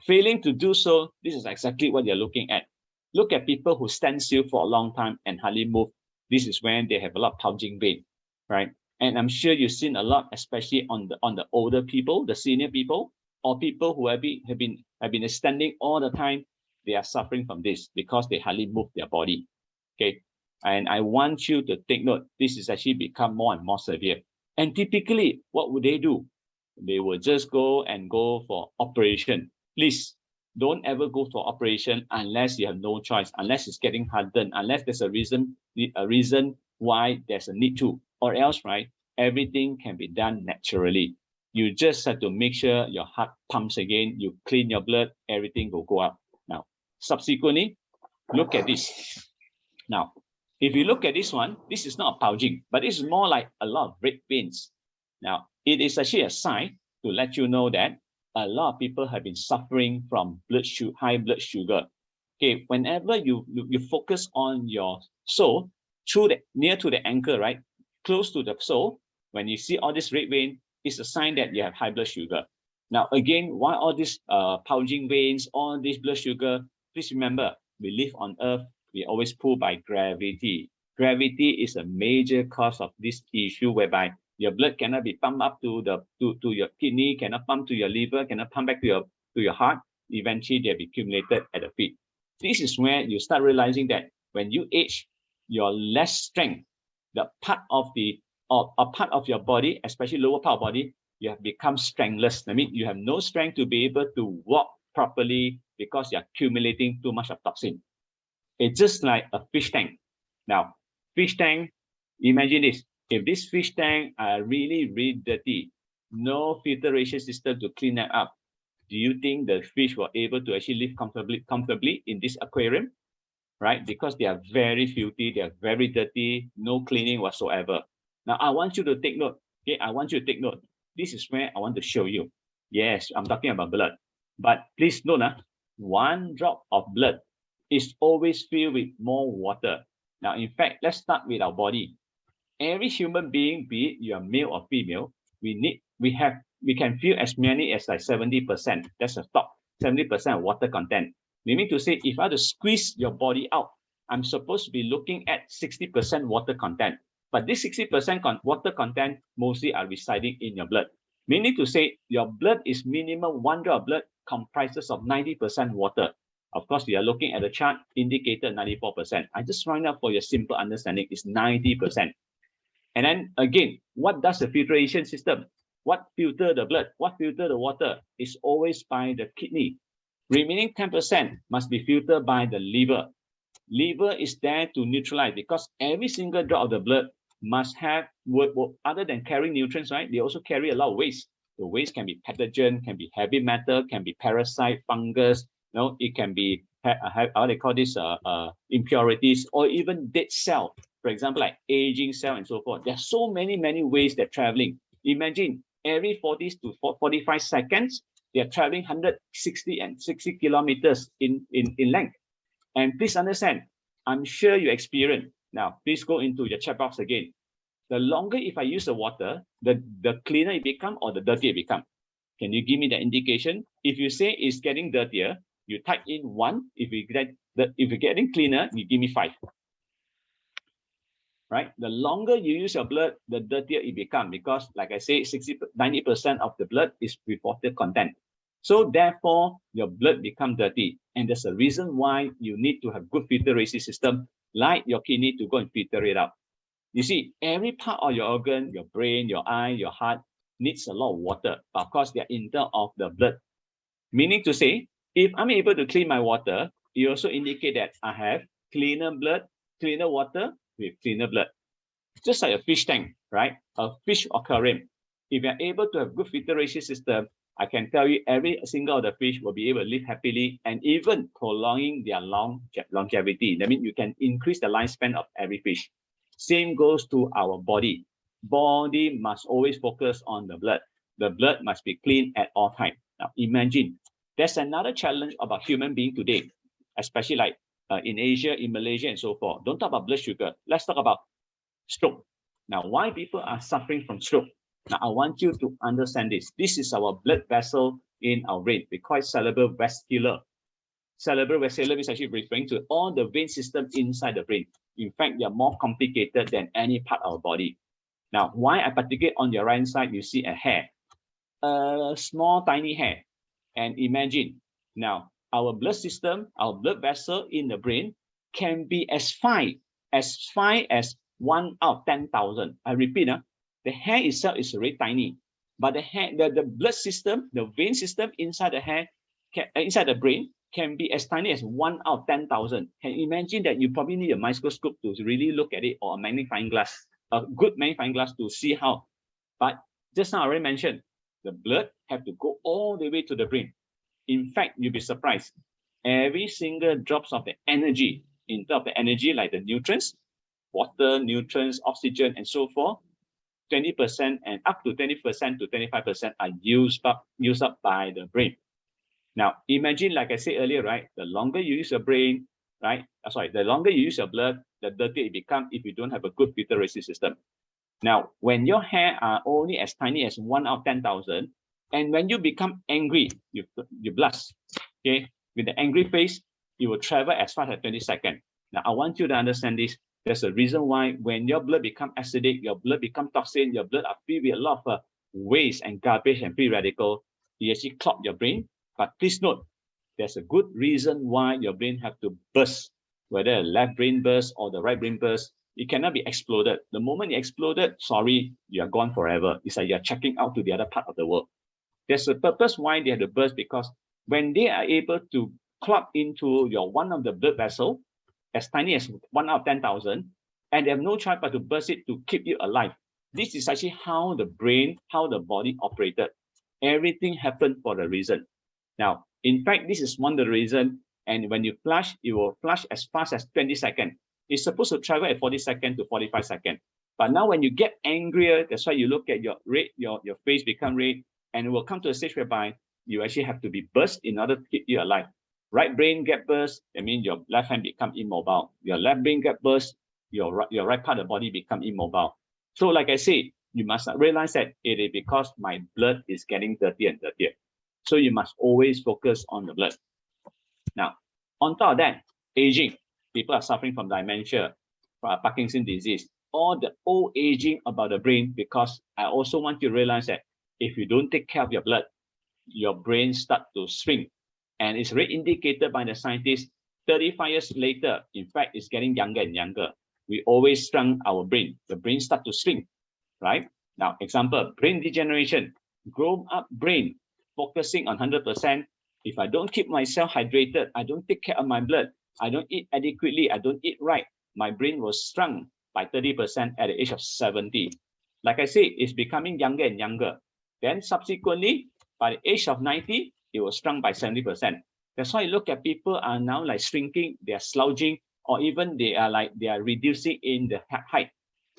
Failing to do so, this is exactly what you're looking at. Look at people who stand still for a long time and hardly move. This is when they have a lot of bulging vein, right? And I'm sure you've seen a lot, especially on the older people, the senior people, or people who have been standing all the time. They are suffering from this because they hardly move their body. Okay, and I want you to take note. This is actually become more and more severe. And typically, what would they do? They will just go for operation. Please don't ever go for operation unless you have no choice, unless it's getting hardened, unless there's a reason why there's a need to, or else, right? Everything can be done naturally. You just have to make sure your heart pumps again. You clean your blood, everything will go up. Now, subsequently, look at this. Now, if you look at this one, this is not a bulging, but it's more like a lot of red veins. Now, it is actually a sign to let you know that a lot of people have been suffering from high blood sugar. Okay, whenever you focus on your soul, near to the ankle, right? Close to the sole, when you see all this red vein, it's a sign that you have high blood sugar. Now, again, why all these bulging veins, all this blood sugar? Please remember, we live on Earth, we always pulled by gravity. Gravity is a major cause of this issue whereby your blood cannot be pumped up to your kidney, cannot pump to your liver, cannot pump back to your heart. Eventually, they'll be accumulated at the feet. This is where you start realizing that when you age, you're less strength. The part of a part of your body, especially lower part of body, you have become strengthless. I mean, you have no strength to be able to walk properly because you're accumulating too much of toxin. It's just like a fish tank. Now, fish tank, imagine this. If this fish tank are really, really dirty, no filtration system to clean them up, do you think the fish were able to actually live comfortably in this aquarium? Right? Because they are very filthy, they are very dirty, no cleaning whatsoever. Now, I want you to take note. Okay, I want you to take note. This is where I want to show you. Yes, I'm talking about blood. But please note, one drop of blood is always filled with more water. Now, in fact, let's start with our body. Every human being, be it you are male or female, we can feel as many as like 70%. That's the top 70% of water content. Meaning to say, if I have to squeeze your body out, I'm supposed to be looking at 60% water content. But this 60% water content mostly are residing in your blood. Meaning to say, your blood is minimum 1 drop of blood comprises of 90% water. Of course, we are looking at the chart indicated 94%. I just round up for your simple understanding is 90%. And then again, what does the filtration system? What filter the blood? What filter the water? Is always by the kidney. Remaining 10% must be filtered by the liver. Liver is there to neutralize because every single drop of the blood must have, other than carrying nutrients, right? They also carry a lot of waste. The waste can be pathogen, can be heavy metal, can be parasite, fungus. It can be how they call this impurities or even dead cell. For example, like aging cell and so forth. There are so many ways they're traveling. Imagine every 40 to 45 seconds, they're traveling 160 and 60 kilometers in length. And please understand, I'm sure you experience. Now, please go into your chat box again. The longer if I use the water, the cleaner it become or the dirtier it become. Can you give me the indication? If you say it's getting dirtier, you type in 1. If you're getting cleaner, you give me 5. Right? The longer you use your blood, the dirtier it becomes because, like I say, 90% of the blood is with water content. So therefore, your blood becomes dirty. And there's a reason why you need to have good filtration system, like your kidney, to go and filter it out. You see, every part of your organ, your brain, your eye, your heart, needs a lot of water. But of course, they're in terms of the blood. Meaning to say, if I'm able to clean my water, it also indicate that I have cleaner blood, cleaner water with cleaner blood. Just like a fish tank, right? A fish aquarium. If you're able to have good filtration system, I can tell you every single of the fish will be able to live happily and even prolonging their longevity. That means you can increase the lifespan of every fish. Same goes to our body. Body must always focus on the blood. The blood must be clean at all times. Now imagine, there's another challenge about human being today, especially like in Asia, in Malaysia and so forth. Don't talk about blood sugar. Let's talk about stroke. Now, why people are suffering from stroke? Now, I want you to understand this. This is our blood vessel in our brain. We call it cerebrovascular. Cerebrovascular is actually referring to all the vein system inside the brain. In fact, they are more complicated than any part of our body. Now, why I particularly on your right side, you see a hair, a small, tiny hair. And imagine, now, our blood system, our blood vessel in the brain can be as fine as 1 out of 10,000. I repeat, the hair itself is very tiny, but the blood system, the vein system inside the hair, inside the brain, can be as tiny as 1 out of 10,000. Can you imagine that you probably need a microscope to really look at it, or a magnifying glass, a good magnifying glass to see how. But just now I already mentioned, the blood have to go all the way to the brain. In fact, you'll be surprised. Every single drops of the energy, in terms of the energy like the nutrients, water, nutrients, oxygen, and so forth, 20% and up to 20% to 25% are used up by the brain. Now, imagine, like I said earlier, right? The longer you use your brain, right? The longer you use your blood, the dirtier it becomes if you don't have a good filtration system. Now, when your hair are only as tiny as 1 out of 10,000, and when you become angry, you blush, okay? With the angry face, it will travel as fast as 20 seconds. Now, I want you to understand this. There's a reason why when your blood become acidic, your blood become toxin, your blood are filled with a lot of waste and garbage and free radical, it actually clog your brain. But please note, there's a good reason why your brain have to burst, whether the left brain burst or the right brain burst. It cannot be exploded. The moment it exploded, sorry, you are gone forever. It's like you're checking out to the other part of the world. There's a purpose why they have to burst, because when they are able to clog into your one of the blood vessel, as tiny as 1 out of 10,000, and they have no choice but to burst it to keep you alive. This is actually how the brain, how the body operated. Everything happened for a reason. Now, in fact, this is one of the reasons, and when you flush, it will flush as fast as 20 seconds. It's supposed to travel at 40 seconds to 45 seconds. But now when you get angrier, that's why you look at your red, your face become red, and it will come to a stage whereby you actually have to be burst in order to keep you alive. Right brain get burst, that means your left hand become immobile. Your left brain get burst, your right part of the body become immobile. So like I said, you must realize that it is because my blood is getting dirtier and dirtier. So you must always focus on the blood. Now, on top of that, aging. People are suffering from dementia, Parkinson's disease, all the old aging about the brain, because I also want you to realize that if you don't take care of your blood, your brain starts to shrink. And it's already indicated by the scientists 35 years later, in fact, it's getting younger and younger. We always shrunk our brain. The brain starts to shrink, right? Now, example, brain degeneration, grown up brain, focusing on 100%. If I don't keep myself hydrated, I don't take care of my blood, I don't eat adequately, I don't eat right, my brain was shrunk by 30% at the age of 70. Like I say, it's becoming younger and younger. Then subsequently, by the age of 90, it was shrunk by 70%. That's why you look at people are now like shrinking, they are slouching, or even they are reducing in the height.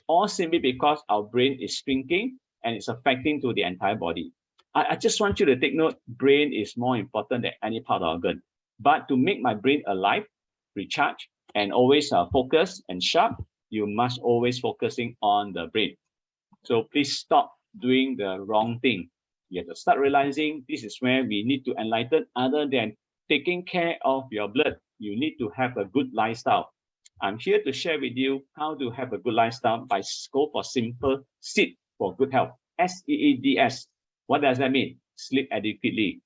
All simply because our brain is shrinking and it's affecting to the entire body. I just want you to take note, brain is more important than any part of organ. But to make my brain alive, recharge, and always focus and sharp, you must always focusing on the brain. So please stop doing the wrong thing. You have to start realizing this is where we need to enlighten. Other than taking care of your blood, you need to have a good lifestyle. I'm here to share with you how to have a good lifestyle by scope for simple SEED for good health. SEEDS. What does that mean? Sleep adequately.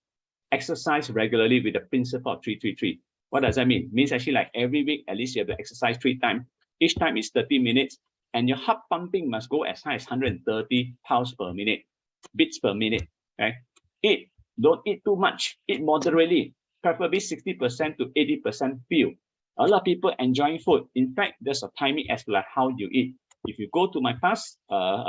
Exercise regularly with the principle of 333. What does that mean? Means actually like every week, at least you have to exercise 3 times. Each time is 30 minutes. And your heart pumping must go as high as 130 pounds per minute, beats per minute. Okay? Eat. Don't eat too much. Eat moderately. Preferably 60% to 80% fuel. A lot of people enjoying food. In fact, there's a timing as to like how you eat. If you go to my class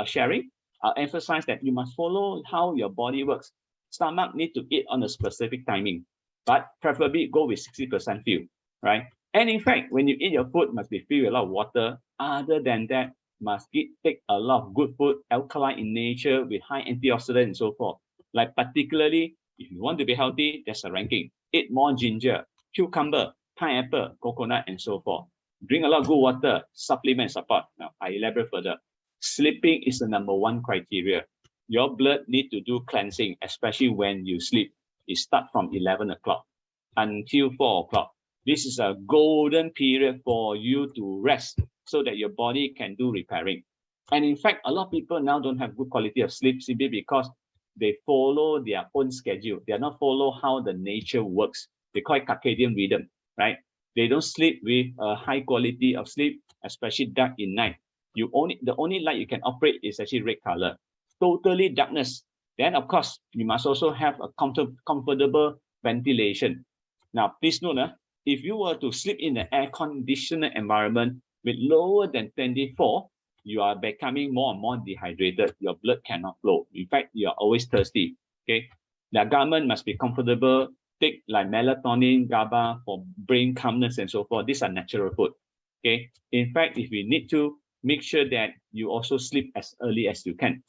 sharing, I'll emphasize that you must follow how your body works. Stomach need to eat on a specific timing, but preferably go with 60% fuel, right? And in fact, when you eat your food, must be filled with a lot of water. Other than that, must take a lot of good food, alkaline in nature with high antioxidant and so forth. Like particularly, if you want to be healthy, there's a ranking. Eat more ginger, cucumber, pineapple, coconut, and so forth. Drink a lot of good water, supplement support. Now, I elaborate further. Sleeping is the #1 criteria. Your blood need to do cleansing, especially when you sleep. It starts from 11 o'clock until 4 o'clock. This is a golden period for you to rest so that your body can do repairing. And in fact, a lot of people now don't have good quality of sleep simply because they follow their own schedule. They are not follow how the nature works. They call it circadian rhythm, right? They don't sleep with a high quality of sleep, especially dark in night. The only light you can operate is actually red color, totally darkness. Then of course, you must also have a comfortable ventilation. Now, please note, if you were to sleep in an air-conditioned environment with lower than 24, you are becoming more and more dehydrated. Your blood cannot flow. In fact, you are always thirsty. Okay, the garment must be comfortable. Take like melatonin, GABA for brain calmness and so forth. These are natural food. Okay, in fact, if we need to, make sure that you also sleep as early as you can.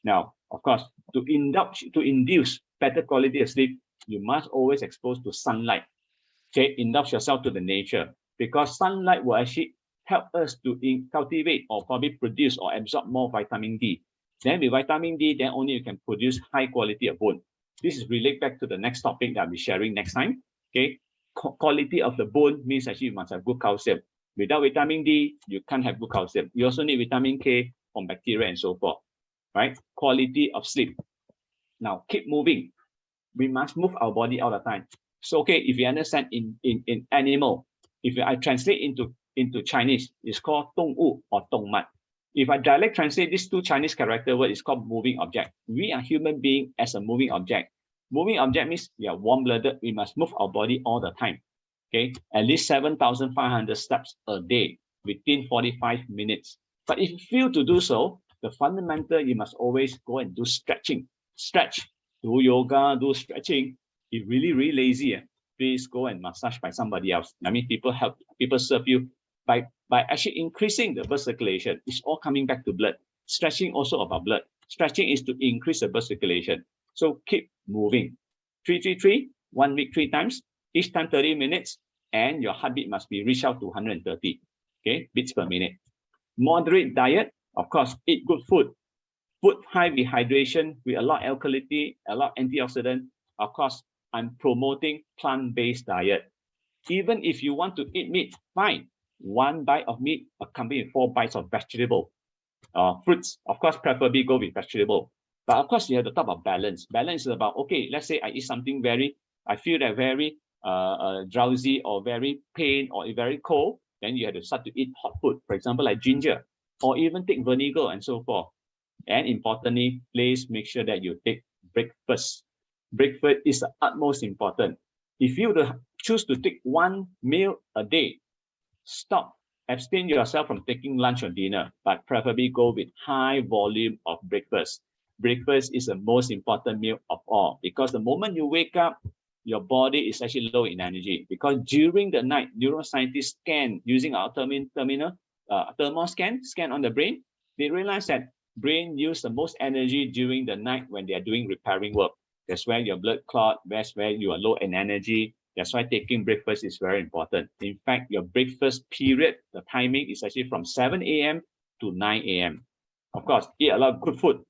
Now, of course, to induce better quality of sleep, you must always expose to sunlight. Okay, indulge yourself to the nature, because sunlight will actually help us to cultivate or probably produce or absorb more vitamin D. Then with vitamin D, then only you can produce high quality of bone. This is related back to the next topic that I'll be sharing next time. Okay, quality of the bone means actually you must have good calcium. Without vitamin D, you can't have good calcium. You also need vitamin K from bacteria and so forth, right? Quality of sleep. Now, keep moving. We must move our body all the time. So, okay, if you understand in animal, if I translate into Chinese, it's called 动物 or 动漫. If I direct translate these two Chinese character word, it's called moving object. We are human being as a moving object. Moving object means we are warm-blooded. We must move our body all the time. Okay, at least 7,500 steps a day within 45 minutes. But if you fail to do so, the fundamental, you must always go and do stretching. Stretch, do yoga, do stretching. If really, really lazy, please go and massage by somebody else. I mean, people serve you by actually increasing the blood circulation. It's all coming back to blood. Stretching also about blood. Stretching is to increase the blood circulation. So keep moving. 3-3-3, 1 week 3 times. Each time 30 minutes, and your heartbeat must be reached out to 130, okay, beats per minute. Moderate diet, of course, eat good food. Food high with hydration, with a lot of alkalinity, a lot of antioxidant. Of course, I'm promoting plant-based diet. Even if you want to eat meat, fine. 1 bite of meat accompanied with 4 bites of vegetable. Fruits, of course, preferably go with vegetable. But of course, you have to talk about balance. Balance is about, okay, let's say I eat something I feel that very drowsy or very pain or very cold, then you have to start to eat hot food, for example, like ginger, or even take vinegar and so forth. And importantly, please make sure that you take breakfast. Breakfast is the utmost important. If you choose to take 1 meal a day, abstain yourself from taking lunch or dinner, but preferably go with high volume of breakfast. Breakfast is the most important meal of all, because the moment you wake up, your body is actually low in energy, because during the night, neuroscientists scan using our thermal scan on the brain. They realize that brain use the most energy during the night when they are doing repairing work. That's where your blood clot, that's where you are low in energy. That's why taking breakfast is very important. In fact, your breakfast period, the timing is actually from 7 a.m. to 9 a.m. Of course, eat a lot of good food,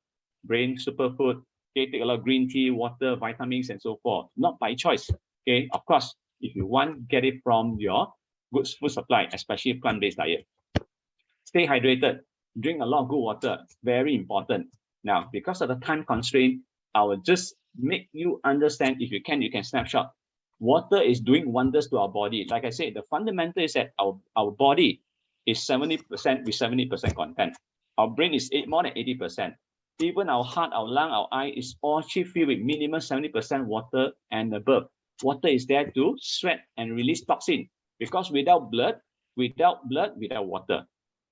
brain superfood. Okay, take a lot of green tea, water, vitamins, and so forth. Not by choice. Okay, of course, if you want, get it from your good food supply, especially plant-based diet. Stay hydrated. Drink a lot of good water. Very important. Now, because of the time constraint, I will just make you understand. If you can snapshot. Water is doing wonders to our body. Like I said, the fundamental is that our body is 70% with 70% content. Our brain is more than 80%. Even our heart, our lung, our eye is all filled with minimum 70% water and above. Water is there to sweat and release toxin, because without blood, without water.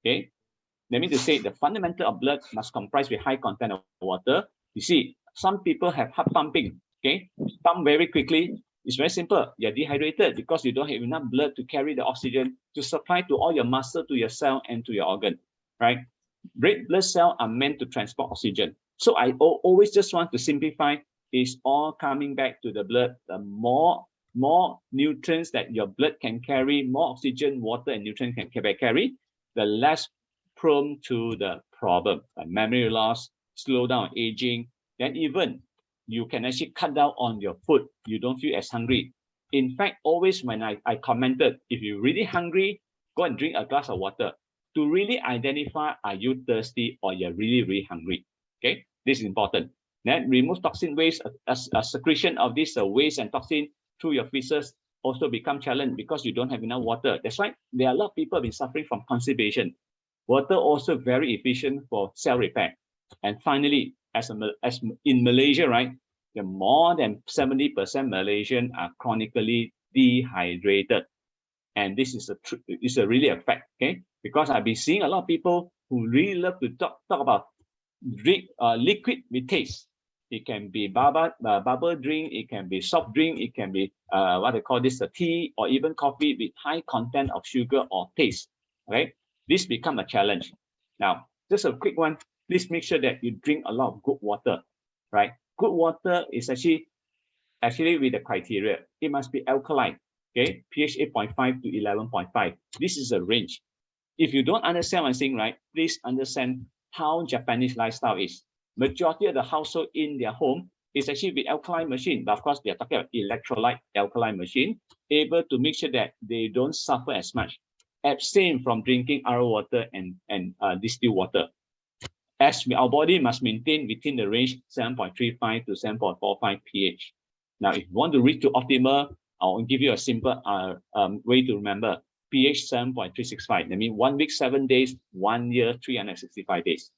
Okay, that means to say the fundamental of blood must comprise with high content of water. You see, some people have heart pumping. Okay, pump very quickly. It's very simple. You're dehydrated because you don't have enough blood to carry the oxygen to supply to all your muscle, to your cell, and to your organ, right? Red blood cells are meant to transport oxygen. So I always just want to simplify. It's all coming back to the blood. The more nutrients that your blood can carry, more oxygen, water, and nutrients can carry, the less prone to the problem, like memory loss, slow down aging. Then even you can actually cut down on your food. You don't feel as hungry. In fact, always when I commented, if you're really hungry, go and drink a glass of water to really identify, are you thirsty or you're really, really hungry? Okay, this is important. Then remove toxin waste, a secretion of this waste and toxin through your feces also become challenged because you don't have enough water. That's why there are a lot of people been suffering from constipation. Water also very efficient for cell repair. And finally, as in Malaysia, right, the more than 70% Malaysians are chronically dehydrated. And this is a really a fact, okay? Because I've been seeing a lot of people who really love to talk about drink liquid with taste. It can be bubble drink, it can be soft drink, it can be what they call this, a tea, or even coffee with high content of sugar or taste. Right? This become a challenge. Now, just a quick one. Please make sure that you drink a lot of good water. Right? Good water is actually with the criteria. It must be alkaline. Okay, pH 8.5 to 11.5. This is a range. If you don't understand what I'm saying, right, please understand how Japanese lifestyle is. Majority of the household in their home is actually with alkaline machine, but of course they are talking about electrolyte alkaline machine, able to make sure that they don't suffer as much. Abstain from drinking RO water and distilled water. As our body must maintain within the range 7.35 to 7.45 pH. Now, if you want to reach to optimal, I'll give you a simple way to remember. pH 7.365. That means 1 week, 7 days, 1 year, 365 days.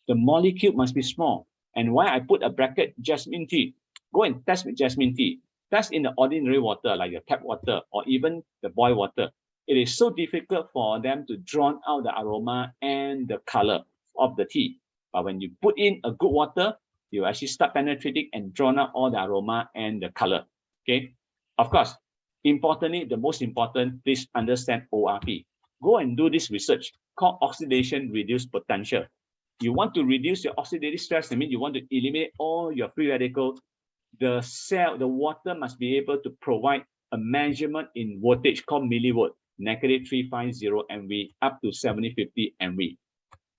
The molecule must be small. And why I put a bracket jasmine tea? Go and test with jasmine tea. Test in the ordinary water, like the tap water or even the boiled water. It is so difficult for them to draw out the aroma and the color of the tea. But when you put in a good water, you actually start penetrating and draw out all the aroma and the color. Okay. Of course, importantly, the most important, please understand ORP. Go and do this research called oxidation reduced potential. You want to reduce your oxidative stress, that means you want to eliminate all your free radicals. The water must be able to provide a measurement in voltage called millivolt, negative 350 MV up to 7050 MV.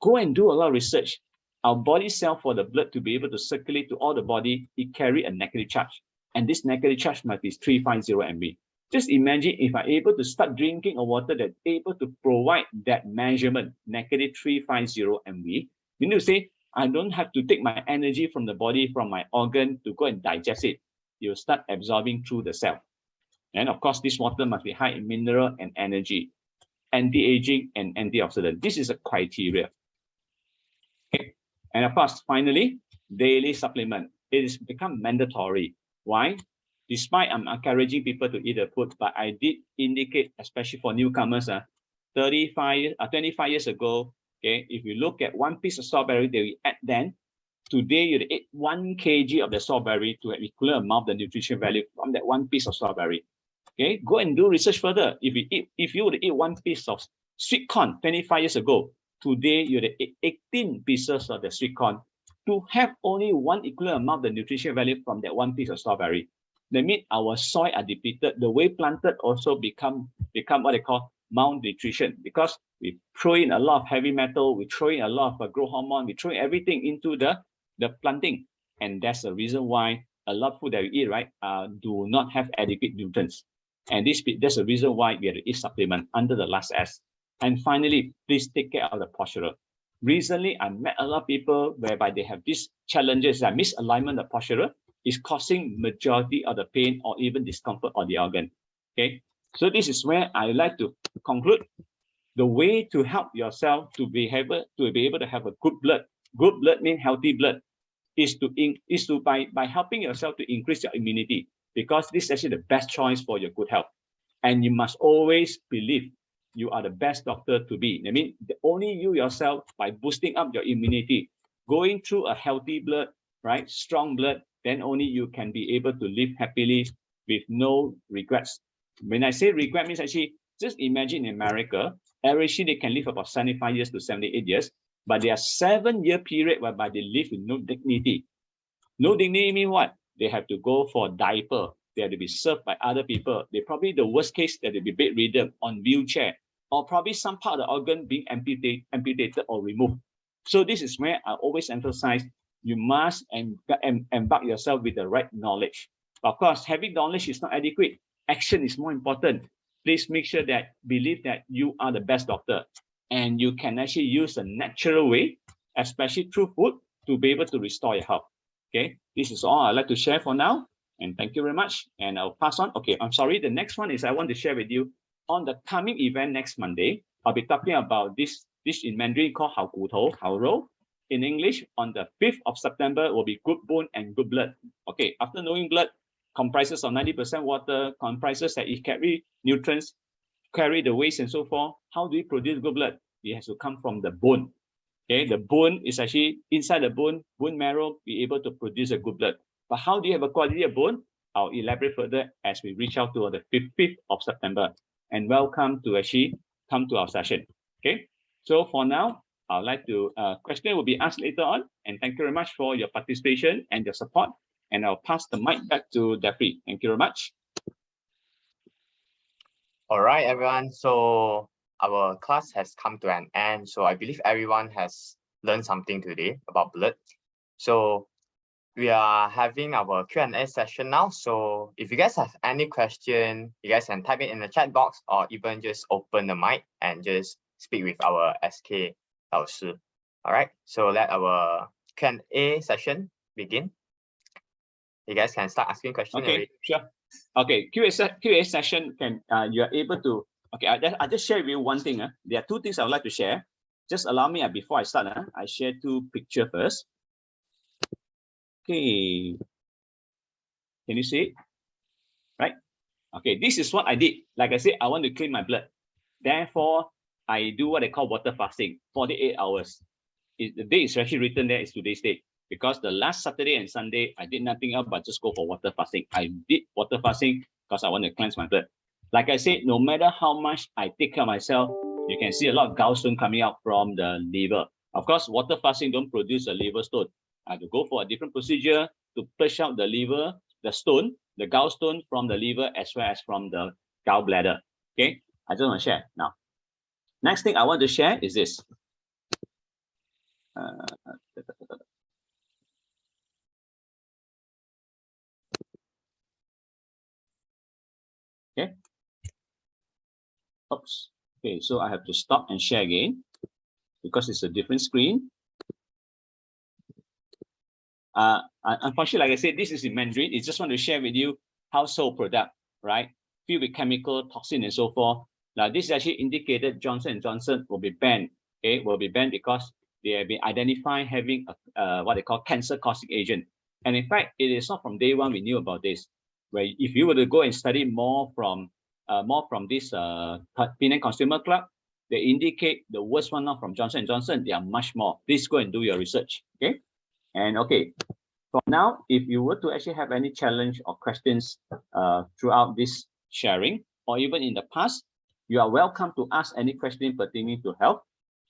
Go and do a lot of research. Our body cell, for the blood to be able to circulate to all the body, it carry a negative charge. And this negative charge must be 350 MV. Just imagine if I'm able to start drinking a water that's able to provide that measurement, negative 350 MV. You need to say, I don't have to take my energy from the body, from my organ to go and digest it. You start absorbing through the cell. And of course, this water must be high in mineral and energy, anti-aging and antioxidant. This is a criteria. Okay. And of course, finally, daily supplement. It has become mandatory. Why? Despite I'm encouraging people to eat the food, but I did indicate, especially for newcomers, 25 years ago, okay, if you look at one piece of strawberry that we add then, today you eat 1 kg of the strawberry to have equivalent amount of the nutrition value from that one piece of strawberry. Okay, go and do research further. If you would eat one piece of sweet corn 25 years ago, today you would eat 18 pieces of the sweet corn to have only one equivalent amount of the nutrition value from that one piece of strawberry. That means our soil are depleted. The way planted also become what they call malnutrition, because we throw in a lot of heavy metal, we throw in a lot of growth hormone, we throw everything into the planting. And that's the reason why a lot of food that we eat, right, do not have adequate nutrients. And that's the reason why we have to eat supplement under the last S. And finally, please take care of the postural. Recently, I met a lot of people whereby they have these challenges that misalignment of postural is causing majority of the pain or even discomfort on the organ. Okay, so this is where I like to conclude. The way to help yourself to be able to have a good blood. Good blood means healthy blood. Is by helping yourself to increase your immunity, because this is actually the best choice for your good health. And you must always believe you are the best doctor to be. I mean, only you yourself, by boosting up your immunity, going through a healthy blood, right, strong blood, then only you can be able to live happily with no regrets. When I say regret, means actually, just imagine in America, averagely they can live about 75 years to 78 years, but there are 7-year period whereby they live with no dignity. No dignity means what? They have to go for a diaper. They have to be served by other people. They probably, the worst case, that they be bedridden, on wheelchair, or probably some part of the organ being amputated or removed. So this is where I always emphasize, you must embark yourself with the right knowledge. Of course, having knowledge is not adequate. Action is more important. Please make sure that, believe that you are the best doctor, and you can actually use a natural way, especially through food, to be able to restore your health. Okay, this is all I'd like to share for now. And thank you very much. And I'll pass on. Okay, I'm sorry. The next one is I want to share with you on the coming event next Monday. I'll be talking about this dish in Mandarin called Hao Gu Tou, Hao Rou. In English, on the 5th of September will be good bone and good blood. Okay, after knowing blood comprises of 90% water, comprises that it carry nutrients, carry the waste and so forth. How do we produce good blood? It has to come from the bone. Okay, the bone is actually inside the bone marrow, be able to produce a good blood. But how do you have a quality of bone? I'll elaborate further as we reach out to the 5th of September. And welcome to actually come to our session. Okay, so for now, I'd like to, question will be asked later on. And thank you very much for your participation and your support. And I'll pass the mic back to Jeffrey. Thank you very much. All right, everyone. So our class has come to an end. So I believe everyone has learned something today about blood. So we are having our Q&A session now. So if you guys have any question, you guys can type it in the chat box or even just open the mic and just speak with our SK 老师. All right, so let our Q&A session begin. You guys can start asking questions. Okay, already. sure. Okay, QA session can you are able to. Okay, I just share with you one thing. There are two things I would like to share. Just allow me before I start. I share two pictures first. Okay, can you see it? Right. Okay, this is what I did. Like I said, I want to clean my blood. Therefore, I do what they call water fasting, 48 hours. The day is actually written there is today's date. Because the last Saturday and Sunday, I did nothing else but just go for water fasting. I did water fasting because I want to cleanse my blood. Like I said, no matter how much I take care of myself, you can see a lot of gallstone coming out from the liver. Of course, water fasting don't produce a liver stone. I have to go for a different procedure to push out the liver, the stone, the gallstone from the liver as well as from the gallbladder. Okay, I just want to share now. Next thing I want to share is this. Okay. Oops. Okay, so I have to stop and share again because it's a different screen. Unfortunately, like I said, this is in Mandarin. I just want to share with you household product, right? Filled with chemical, toxin, and so forth. Now, this is actually indicated Johnson & Johnson will be banned. Okay, will be banned because they have been identified having what they call cancer-causing agent. And in fact, it is not from day one we knew about this. Where if you were to go and study more from this Penang Consumer Club, they indicate the worst one not from Johnson & Johnson. There are much more. Please go and do your research. Okay. And okay, from now, if you were to actually have any challenge or questions throughout this sharing, or even in the past, you are welcome to ask any question pertaining to health,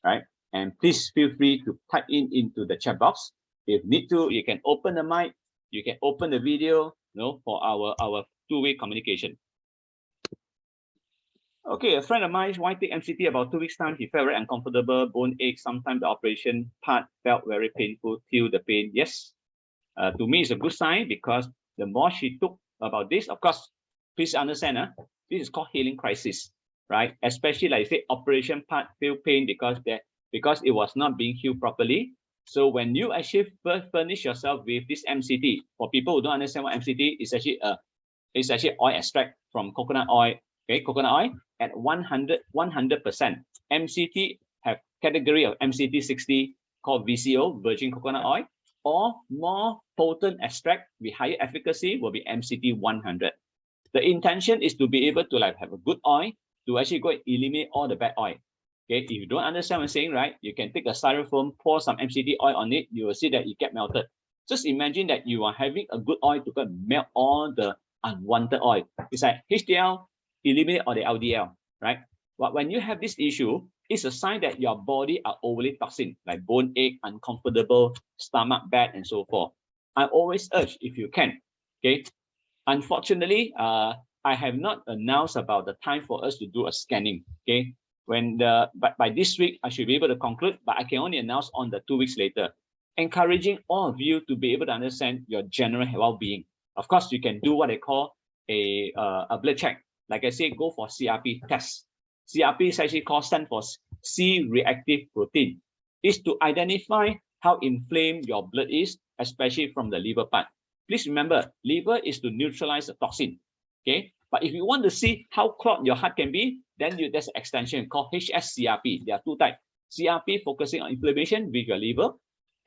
right? And please feel free to type into the chat box. If need to, you can open the mic, you can open the video, for our two-way communication. Okay, a friend of mine wanted to take MCT about 2 weeks' time. He felt very uncomfortable, bone ache. Sometimes the operation part felt very painful till the pain. Yes, to me, it's a good sign because the more she took about this, of course, please understand, this is called healing crisis, right? Especially like I say, operation part feel pain because it was not being healed properly. So when you actually furnish yourself with this MCT, for people who don't understand what MCT is, it's actually oil extract from coconut oil. Okay, coconut oil at 100%. MCT have category of MCT 60 called VCO, virgin coconut oil, or more potent extract with higher efficacy will be MCT 100. The intention is to be able to have a good oil to actually go and eliminate all the bad oil. Okay, if you don't understand what I'm saying, right, you can take a styrofoam, pour some MCT oil on it, you will see that it get melted. Just imagine that you are having a good oil to go and melt all the unwanted oil. It's like HDL, eliminate all the LDL, right? But when you have this issue, it's a sign that your body are overly toxic, like bone ache, uncomfortable, stomach bad, and so forth. I always urge if you can, okay? Unfortunately, I have not announced about the time for us to do a scanning, okay? But by this week, I should be able to conclude, but I can only announce on the 2 weeks later. Encouraging all of you to be able to understand your general well-being. Of course, you can do what they call a blood check. Like I say, go for CRP test. CRP is actually stand for C-reactive protein. It's to identify how inflamed your blood is, especially from the liver part. Please remember, liver is to neutralize the toxin. Okay, but if you want to see how clogged your heart can be, then there's an extension called HSCRP. There are two types. CRP focusing on inflammation with your liver.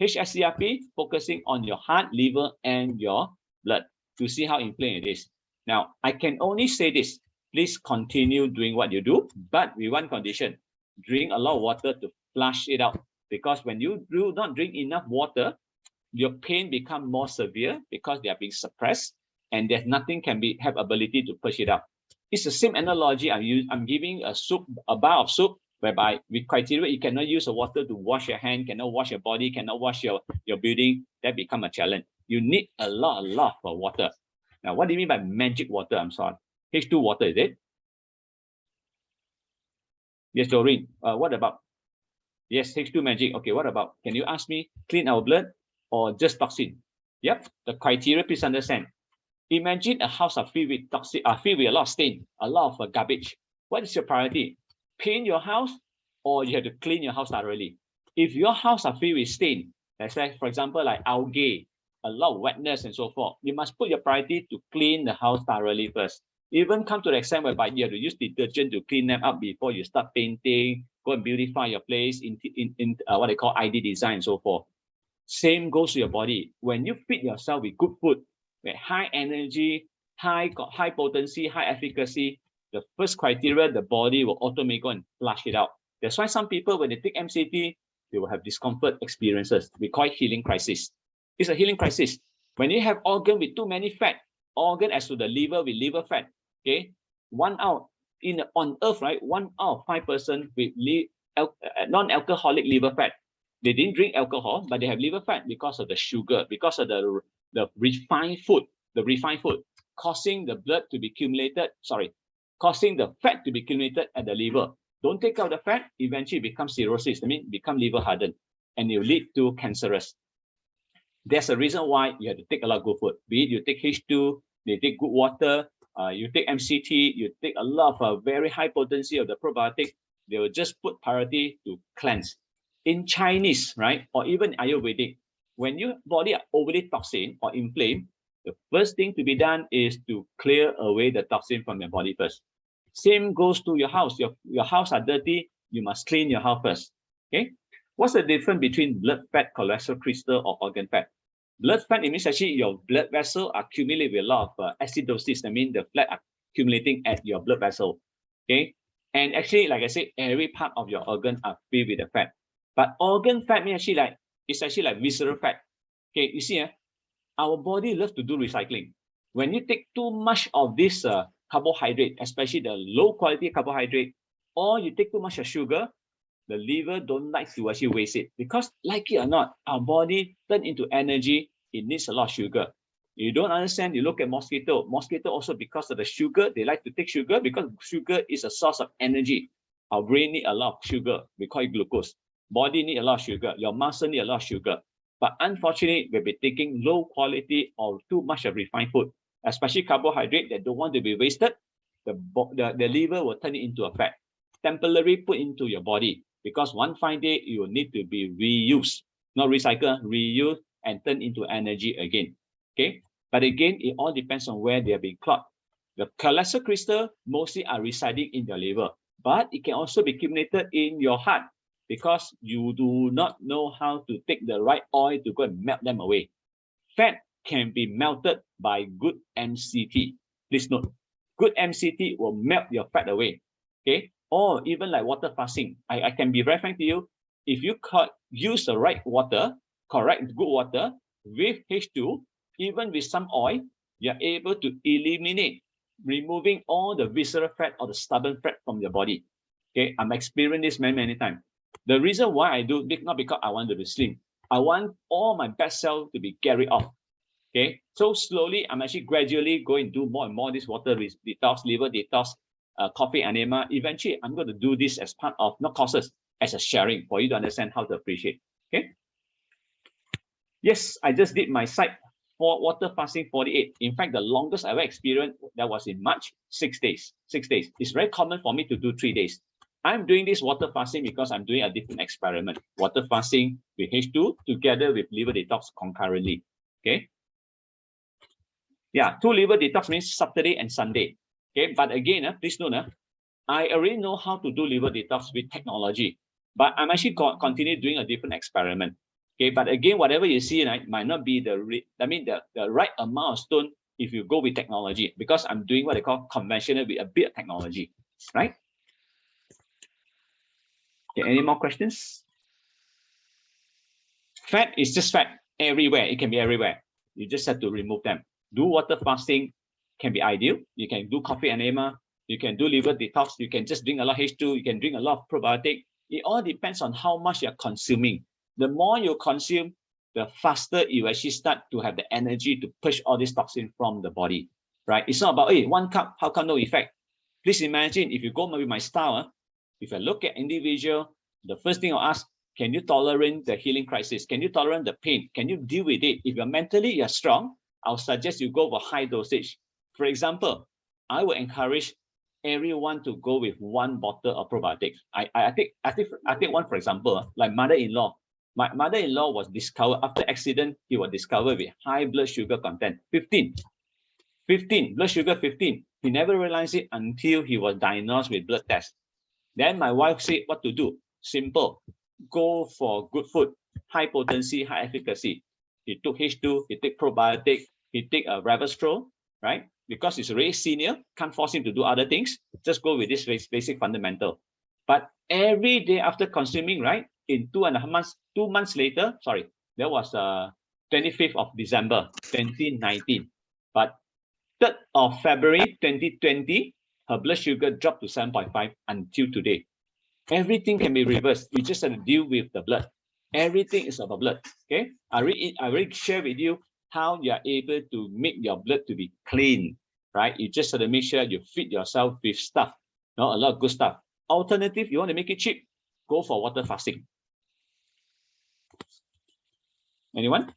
HSCRP focusing on your heart, liver, and your blood to see how inflamed it is. Now, I can only say this. Please continue doing what you do, but with one condition. Drink a lot of water to flush it out. Because when you do not drink enough water, your pain becomes more severe because they are being suppressed and there's nothing have ability to push it out. It's the same analogy I'm giving a bar of soup, whereby with criteria, you cannot use the water to wash your hand, cannot wash your body, cannot wash your building. That become a challenge. You need a lot of water. Now, what do you mean by magic water? I'm sorry. H2 water, is it? Yes, Doreen. What about? Yes, SKMagic. Okay, what about? Can you ask me clean our blood or just toxin? Yep, the criteria, please understand. Imagine a house are filled with toxic, filled with a lot of stain, a lot of garbage. What is your priority? Paint your house or you have to clean your house thoroughly? If your house are filled with stain, let's say, for example, like algae, a lot of wetness and so forth, you must put your priority to clean the house thoroughly first. Even come to the extent whereby you have to use detergent to clean them up before you start painting, go and beautify your place in what they call ID design and so forth. Same goes to your body. When you feed yourself with good food, with high energy, high potency, high efficacy, the first criteria, the body will automatically go and flush it out. That's why some people, when they take MCT, they will have discomfort experiences. We call it healing crisis. It's a healing crisis. When you have organ with too many fat, organ as to the liver with liver fat, okay, on earth, right, 1 out of 5 persons with non-alcoholic liver fat. They didn't drink alcohol, but they have liver fat because of the sugar, because of the refined food, causing the blood to be accumulated, causing the fat to be accumulated at the liver. Don't take out the fat, eventually become cirrhosis, I mean, become liver hardened, and it will lead to cancerous. There's a reason why you have to take a lot of good food. Be it you take H2, you take good water, you take MCT, you take a lot of very high potency of the probiotic, they will just put priority to cleanse. In Chinese, right, or even Ayurvedic, when your body are overly toxin or inflamed, the first thing to be done is to clear away the toxin from your body first. Same goes to your house. Your house are dirty, you must clean your house first. Okay. What's the difference between blood fat, cholesterol crystal, or organ fat? Blood fat, it means actually your blood vessel accumulate with a lot of acidosis. I mean, the fat accumulating at your blood vessel. Okay. And actually, like I said, every part of your organ are filled with the fat. But organ fat means actually it's actually like visceral fat. Okay, you see, our body loves to do recycling. When you take too much of this carbohydrate, especially the low quality carbohydrate, or you take too much of sugar, the liver don't like to actually waste it, because like it or not, our body turn into energy, it needs a lot of sugar. You don't understand, you look at mosquito also, because of the sugar, they like to take sugar because sugar is a source of energy. Our brain need a lot of sugar, we call it glucose. Body need a lot of sugar, your muscle need a lot of sugar. But unfortunately, we'll be taking low quality or too much of refined food, especially carbohydrate that don't want to be wasted. The liver will turn it into a fat, temporarily put into your body, because one fine day you will need to be reused, not recycled, reused, and turn into energy again. Okay, but again, it all depends on where they are being clogged. The cholesterol crystal mostly are residing in your liver, but it can also be accumulated in your heart, because you do not know how to take the right oil to go and melt them away. Fat can be melted by good MCT. Please note, good MCT will melt your fat away. Okay, or even like water fasting. I can be very frank to you. If you use the right water, correct good water with H2, even with some oil, you're able to eliminate, removing all the visceral fat or the stubborn fat from your body. Okay, I'm experiencing this many times. The reason why I do, not because I want to be slim. I want all my bad cells to be carried off. Okay, so slowly, I'm actually gradually going to do more and more this water detox, liver detox, coffee enema. Eventually, I'm going to do this as part of, not courses, as a sharing for you to understand how to appreciate. Okay. Yes, I just did my site for water fasting 48. In fact, the longest I ever experienced, that was in March, 6 days. 6 days. It's very common for me to do 3 days. I'm doing this water fasting because I'm doing a different experiment. Water fasting with H2 together with liver detox concurrently. Okay. Yeah, 2 liver detox means Saturday and Sunday. Okay, but again, please note, I already know how to do liver detox with technology, but I'm actually continue doing a different experiment. Okay, but again, whatever you see, right, might not be the right amount of stone if you go with technology, because I'm doing what they call conventional with a bit of technology, right? Okay, any more questions? Fat is just fat everywhere. It can be everywhere. You just have to remove them. Do water fasting can be ideal. You can do coffee enema. You can do liver detox. You can just drink a lot of H2. You can drink a lot of probiotic. It all depends on how much you're consuming. The more you consume, the faster you actually start to have the energy to push all this toxin from the body, right? It's not about, hey, 1 cup, how come no effect? Please imagine if you go with my style, If I look at individual, the first thing I'll ask, can you tolerate the healing crisis? Can you tolerate the pain? Can you deal with it? If you're strong, I'll suggest you go for high dosage. For example, I will encourage everyone to go with 1 bottle of probiotics. I take one for example, like mother-in-law. My mother-in-law was discovered after accident. He was discovered with high blood sugar content, 15, blood sugar 15. He never realized it until he was diagnosed with blood test. Then my wife said what to do. Simple, go for good food, high potency, high efficacy. He took H2, he take probiotic, he take a Revastro, right? Because he's already senior, can't force him to do other things. Just go with this basic fundamental. But every day after consuming, right? In 2.5 months, 2 months later, sorry, that was 25th of December, 2019. But 3rd of February, 2020, her blood sugar dropped to 7.5 until today. Everything can be reversed. You just have to deal with the blood. Everything is about blood. Okay, I already share with you how you are able to make your blood to be clean, right? You just have to make sure you feed yourself with stuff, a lot of good stuff. Alternative, you want to make it cheap, go for water fasting. Anyone?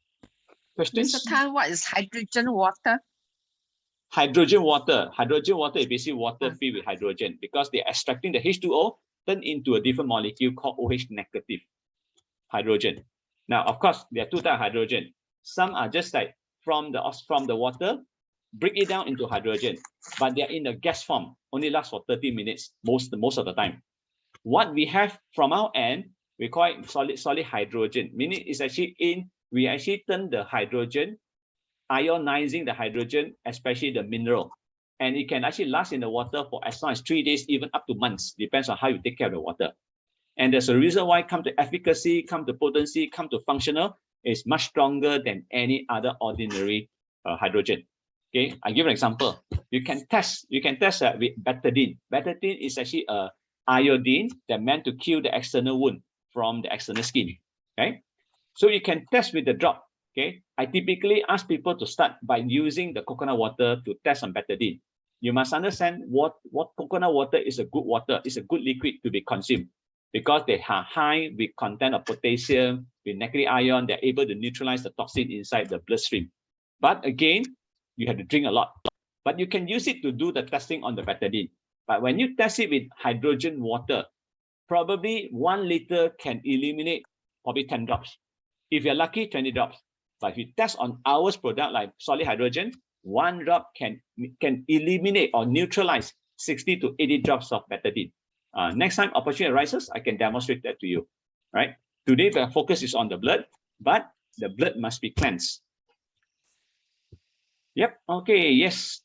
Questions? Mr. Tan, what is hydrogen water? Hydrogen water. Hydrogen water is basically water filled with hydrogen because they're extracting the H2O, turn into a different molecule called OH negative hydrogen. Now, of course, there are 2 types of hydrogen. Some are just like from the water, break it down into hydrogen, but they're in a gas form, only lasts for 30 minutes most of the time. What we have from our end, we call it solid hydrogen, meaning it's actually we actually turn the hydrogen, ionizing the hydrogen, especially the mineral. And it can actually last in the water for as long as 3 days, even up to months, depends on how you take care of the water. And there's a reason why come to efficacy, come to potency, come to functional, is much stronger than any other ordinary hydrogen. Okay, I give an example. You can test with betadine. Betadine is actually a iodine that meant to kill the external wound from the external skin. Okay, so you can test with the drop. Okay, I typically ask people to start by using the coconut water to test on betadine. You must understand what coconut water is a good water, is a good liquid to be consumed because they are high with content of potassium, with negative ion, they're able to neutralize the toxin inside the bloodstream. But again, you have to drink a lot. But you can use it to do the testing on the betadine. But when you test it with hydrogen water, probably 1 liter can eliminate probably 10 drops. If you're lucky, 20 drops. But if you test on ours product like solid hydrogen, 1 drop can eliminate or neutralize 60 to 80 drops of betadine. Next time opportunity arises, I can demonstrate that to you. Right? Today the focus is on the blood, but the blood must be cleansed. Yep. Okay. Yes.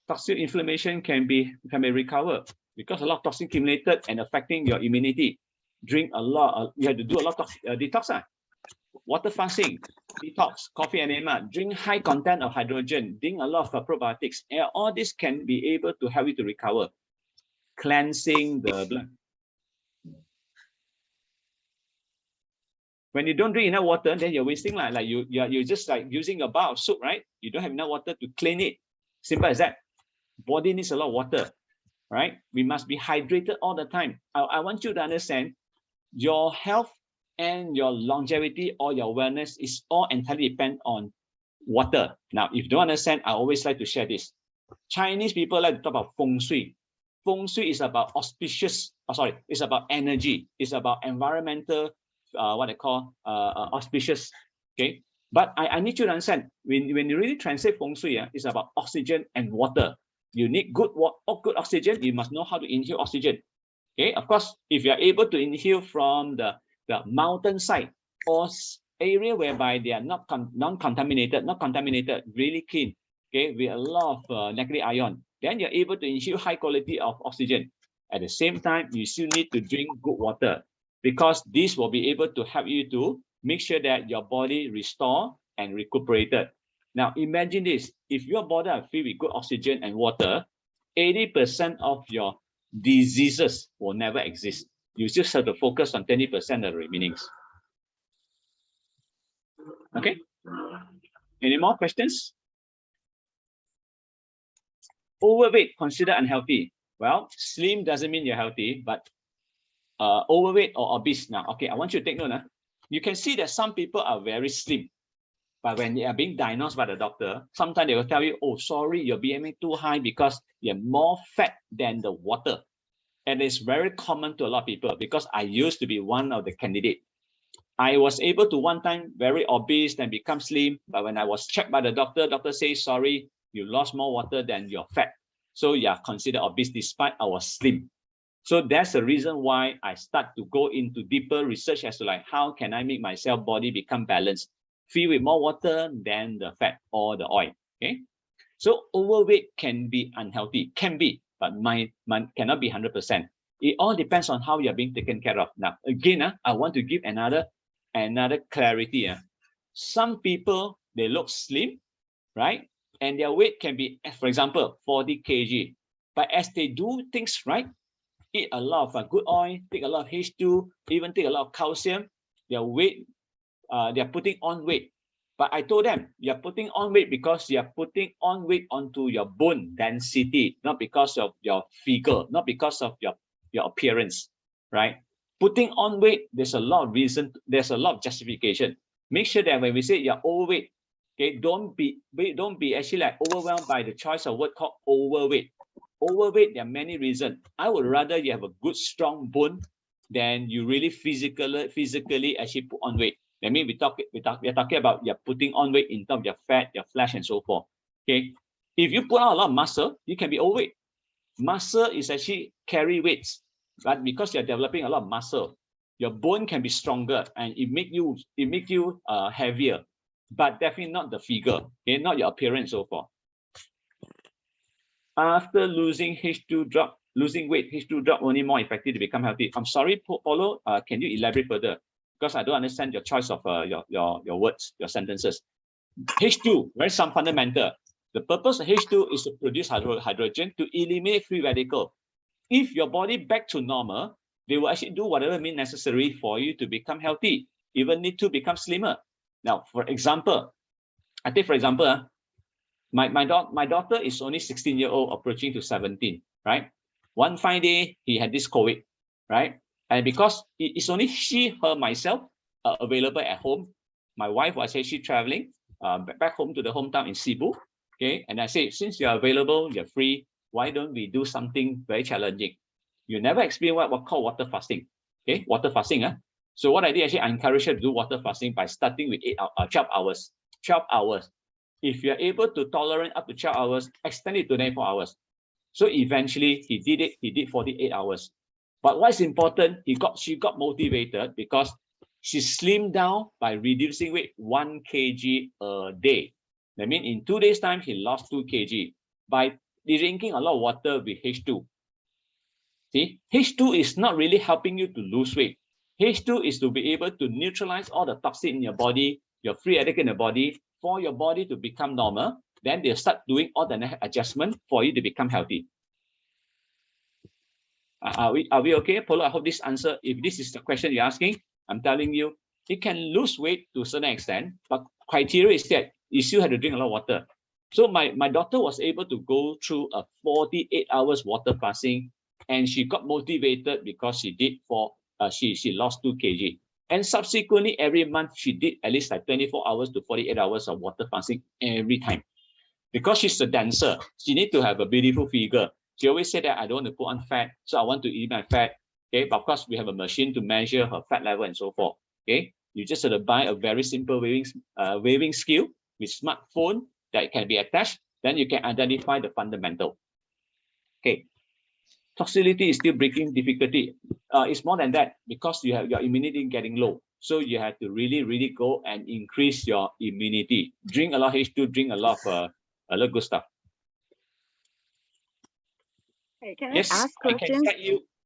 Toxic inflammation can be recovered because a lot of toxin accumulated and affecting your immunity. Drink a lot. You have to do a lot of detox. Water fasting, detox, coffee enema, drink high content of hydrogen, drink a lot of probiotics. And all this can be able to help you to recover. Cleansing the blood. When you don't drink enough water, then you're wasting like you're just like using a bar of soup, right? You don't have enough water to clean it. Simple as that. Body needs a lot of water, right? We must be hydrated all the time. I want you to understand your health and your longevity or your wellness is all entirely depend on water. Now, if you don't understand, I always like to share this. Chinese people like to talk about feng shui. Feng shui is about it's about energy. It's about environmental, what I call auspicious. Okay, but I need you to understand when you really translate feng shui, it's about oxygen and water. You need good oxygen. You must know how to inhale oxygen. Okay, of course, if you are able to inhale from the mountain side or area whereby they are not contaminated, really clean, okay, with a lot of negative ion, then you're able to inhale high quality of oxygen. At the same time, you still need to drink good water because this will be able to help you to make sure that your body restore and recuperated. Now, imagine this, if your body are filled with good oxygen and water, 80% of your diseases will never exist. You just have to focus on 20% of the remainings. Okay. Any more questions? Overweight considered unhealthy. Well, slim doesn't mean you're healthy, but overweight or obese. Now, okay, I want you to take note. You can see that some people are very slim, but when they are being diagnosed by the doctor, sometimes they will tell you, oh, sorry, your BMI too high because you have more fat than the water. And it's very common to a lot of people because I used to be one of the candidates. I was able to one time very obese and become slim, but when I was checked by the doctor says, sorry, you lost more water than your fat. So you are considered obese despite I was slim. So that's the reason why I start to go into deeper research as to like, how can I make myself body become balanced, filled with more water than the fat or the oil, okay? So overweight can be unhealthy, can be, but cannot be 100%. It all depends on how you're being taken care of. Now, again, I want to give another clarity. Some people, they look slim, right? And their weight can be, for example, 40 kg. But as they do things right, eat a lot of good oil, take a lot of H2, even take a lot of calcium, their weight, they're putting on weight. But I told them, you're putting on weight because you're putting on weight onto your bone density, not because of your figure, not because of your appearance, right? Putting on weight, there's a lot of reason, there's a lot of justification. Make sure that when we say you're overweight, okay, don't be actually like overwhelmed by the choice of word called overweight. Overweight, there are many reasons. I would rather you have a good, strong bone than you really physically actually put on weight. That means we're talking about you're putting on weight in terms of your fat, your flesh, and so forth. Okay, if you put on a lot of muscle, you can be overweight. Muscle is actually carry weights, but because you're developing a lot of muscle, your bone can be stronger and it make you heavier, but definitely not the figure, okay, not your appearance, so forth. After losing H2 drop, losing weight, H2 drop only more effective to become healthy. I'm sorry, Paulo, can you elaborate further? Because I don't understand your choice of your words, your sentences. H2, very some fundamental. The purpose of H2 is to produce hydrogen to eliminate free radical. If your body back to normal, they will actually do whatever means necessary for you to become healthy, even need to become slimmer. Now, for example, I take for example, my daughter is only 16-year-old, approaching to 17, right? One fine day, he had this COVID, right? And because it's only myself available at home, my wife was actually traveling back home to the hometown in Cebu, okay? And I said, since you're available, you're free, why don't we do something very challenging? You never experienced what called water fasting, okay? Water fasting, So what I did, actually, I encouraged her to do water fasting by starting with 12 hours. 12 hours. If you're able to tolerate up to 12 hours, extend it to 24 hours. So eventually he did it, he did 48 hours. But what's important, she got motivated because she slimmed down by reducing weight 1 kg a day. That means in 2 days' time, he lost 2 kg by drinking a lot of water with H2. See, H2 is not really helping you to lose weight. H2 is to be able to neutralize all the toxin in your body, your free radical in the body, for your body to become normal. Then they'll start doing all the adjustment for you to become healthy. Are we okay, Polo? I hope this answer, if this is the question you're asking, I'm telling you, it can lose weight to a certain extent, but criteria is that you still have to drink a lot of water. So my daughter was able to go through a 48 hours water fasting, and she got motivated because she did she lost 2 kg. And subsequently, every month, she did at least like 24 hours to 48 hours of water fasting every time. Because she's a dancer, she needs to have a beautiful figure. She always said that I don't want to put on fat, so I want to eat my fat. Okay, but of course, we have a machine to measure her fat level and so forth. Okay, you just have to buy a very simple weighing scale with smartphone that can be attached. Then you can identify the fundamental. Okay. Toxicity is still breaking difficulty. It's more than that because you have your immunity getting low. So you have to really go and increase your immunity. Drink a lot of H2, drink a lot of good stuff. Hey, can Yes, I ask questions?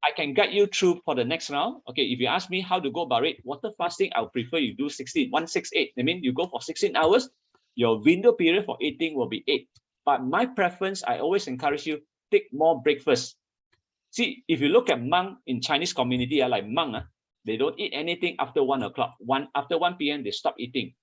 I can guide you through for the next round. Okay, if you ask me how to go about it, water fasting, I'll prefer you do 168. I mean, you go for 16 hours. Your window period for eating will be 8. But my preference, I always encourage you, take more breakfast. See, if you look at monk in Chinese community, like monk, they don't eat anything after 1 o'clock. After 1 p.m., they stop eating.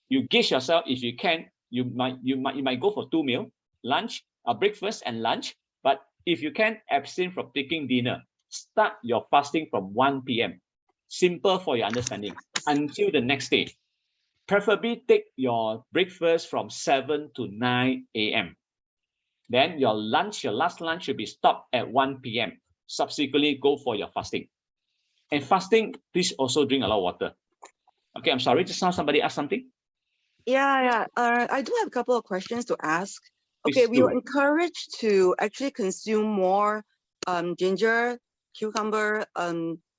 You gauge yourself, if you can, you might go for 2 meals, lunch, breakfast and lunch. But if you can, abstain from taking dinner. start your fasting from 1 p.m. Simple for your understanding until the next day. Preferably take your breakfast from 7 to 9 a.m. Then your lunch, your last lunch should be stopped at 1 p.m. Subsequently, go for your fasting. And fasting, please also drink a lot of water. Okay, I'm sorry, just now somebody asked something. Yeah. I do have a couple of questions to ask. Please Okay, we do. were encouraged to actually consume more ginger, cucumber,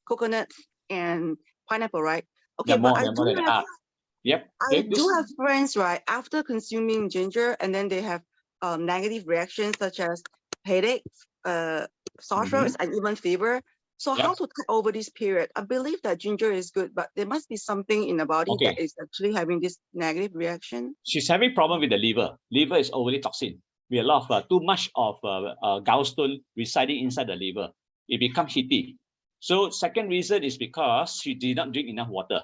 coconuts, and pineapple, right? Okay, There but are more than that. Yep. I Okay, do have friends, right, after consuming ginger, and then they have negative reactions such as headaches, sore throats, and even fever. So how Yep. to cut over this period? I believe that ginger is good, but there must be something in the body Okay. that is actually having this negative reaction. She's having problem with the liver. Liver is overly toxic. We have a lot of too much of gallstone residing inside the liver. It becomes heaty. So second reason is because she did not drink enough water.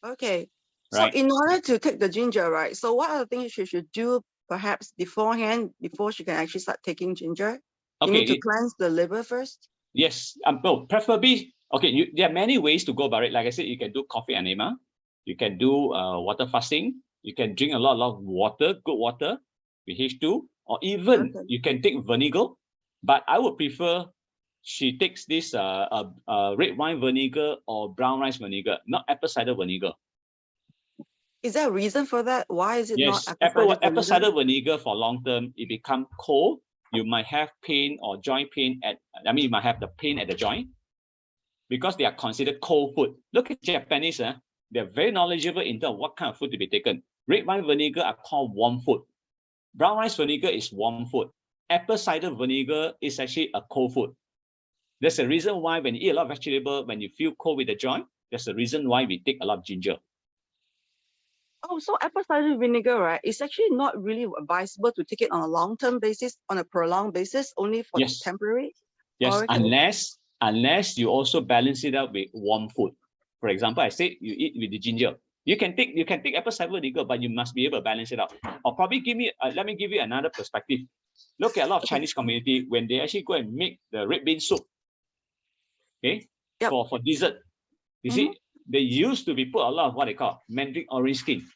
Okay. Right. So in order to take the ginger, right? So what are the things she should do perhaps beforehand before she can actually start taking ginger? You need to cleanse the liver first. Yes. No, preferably. Okay. There are many ways to go about it. Like I said, you can do coffee enema. You can do water fasting. You can drink a lot of water, good water, with H2, or even you can take vinegar. But I would prefer she takes this red wine vinegar or brown rice vinegar, not apple cider vinegar. Is there a reason for that? Why is it Yes, not apple cider vinegar for long term, it become cold. You might have pain or joint pain you might have the pain at the joint because they are considered cold food. Look at Japanese, they're very knowledgeable in terms of what kind of food to be taken. Red wine vinegar are called warm food. Brown rice vinegar is warm food. Apple cider vinegar is actually a cold food. There's a reason why when you eat a lot of vegetable, when you feel cold with the joint, there's a reason why we take a lot of ginger. Oh, so apple cider vinegar, right? It's actually not really advisable to take it on a long-term basis, on a prolonged basis, only for temporary. Yes, okay. unless you also balance it out with warm food. For example, I said you eat with the ginger. You can take apple cider vinegar, but you must be able to balance it out. Or probably let me give you another perspective. Look at a lot of Chinese community when they actually go and make the red bean soup. Okay, for dessert, you see, they used to be put a lot of what they call Mandarin orange skin.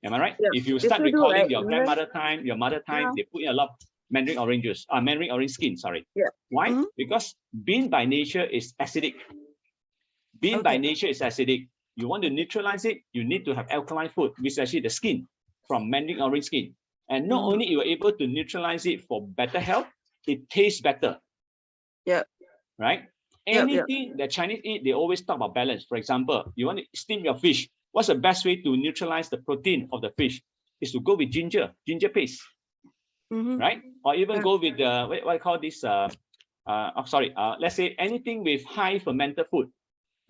Am I right? If you start recalling your grandmother time, your mother time, they put in a lot of Mandarin orange skin. Sorry. Why? Because bean by nature is acidic. Bean by nature is acidic. You want to neutralize it, you need to have alkaline food, which is actually the skin from Mandarin orange skin. And not only you are able to neutralize it for better health, it tastes better. Right? Anything that Chinese eat, they always talk about balance. For example, you want to steam your fish. What's the best way to neutralize the protein of the fish? Is to go with ginger paste, right? Or even go with the what I call this. Let's say anything with high fermented food.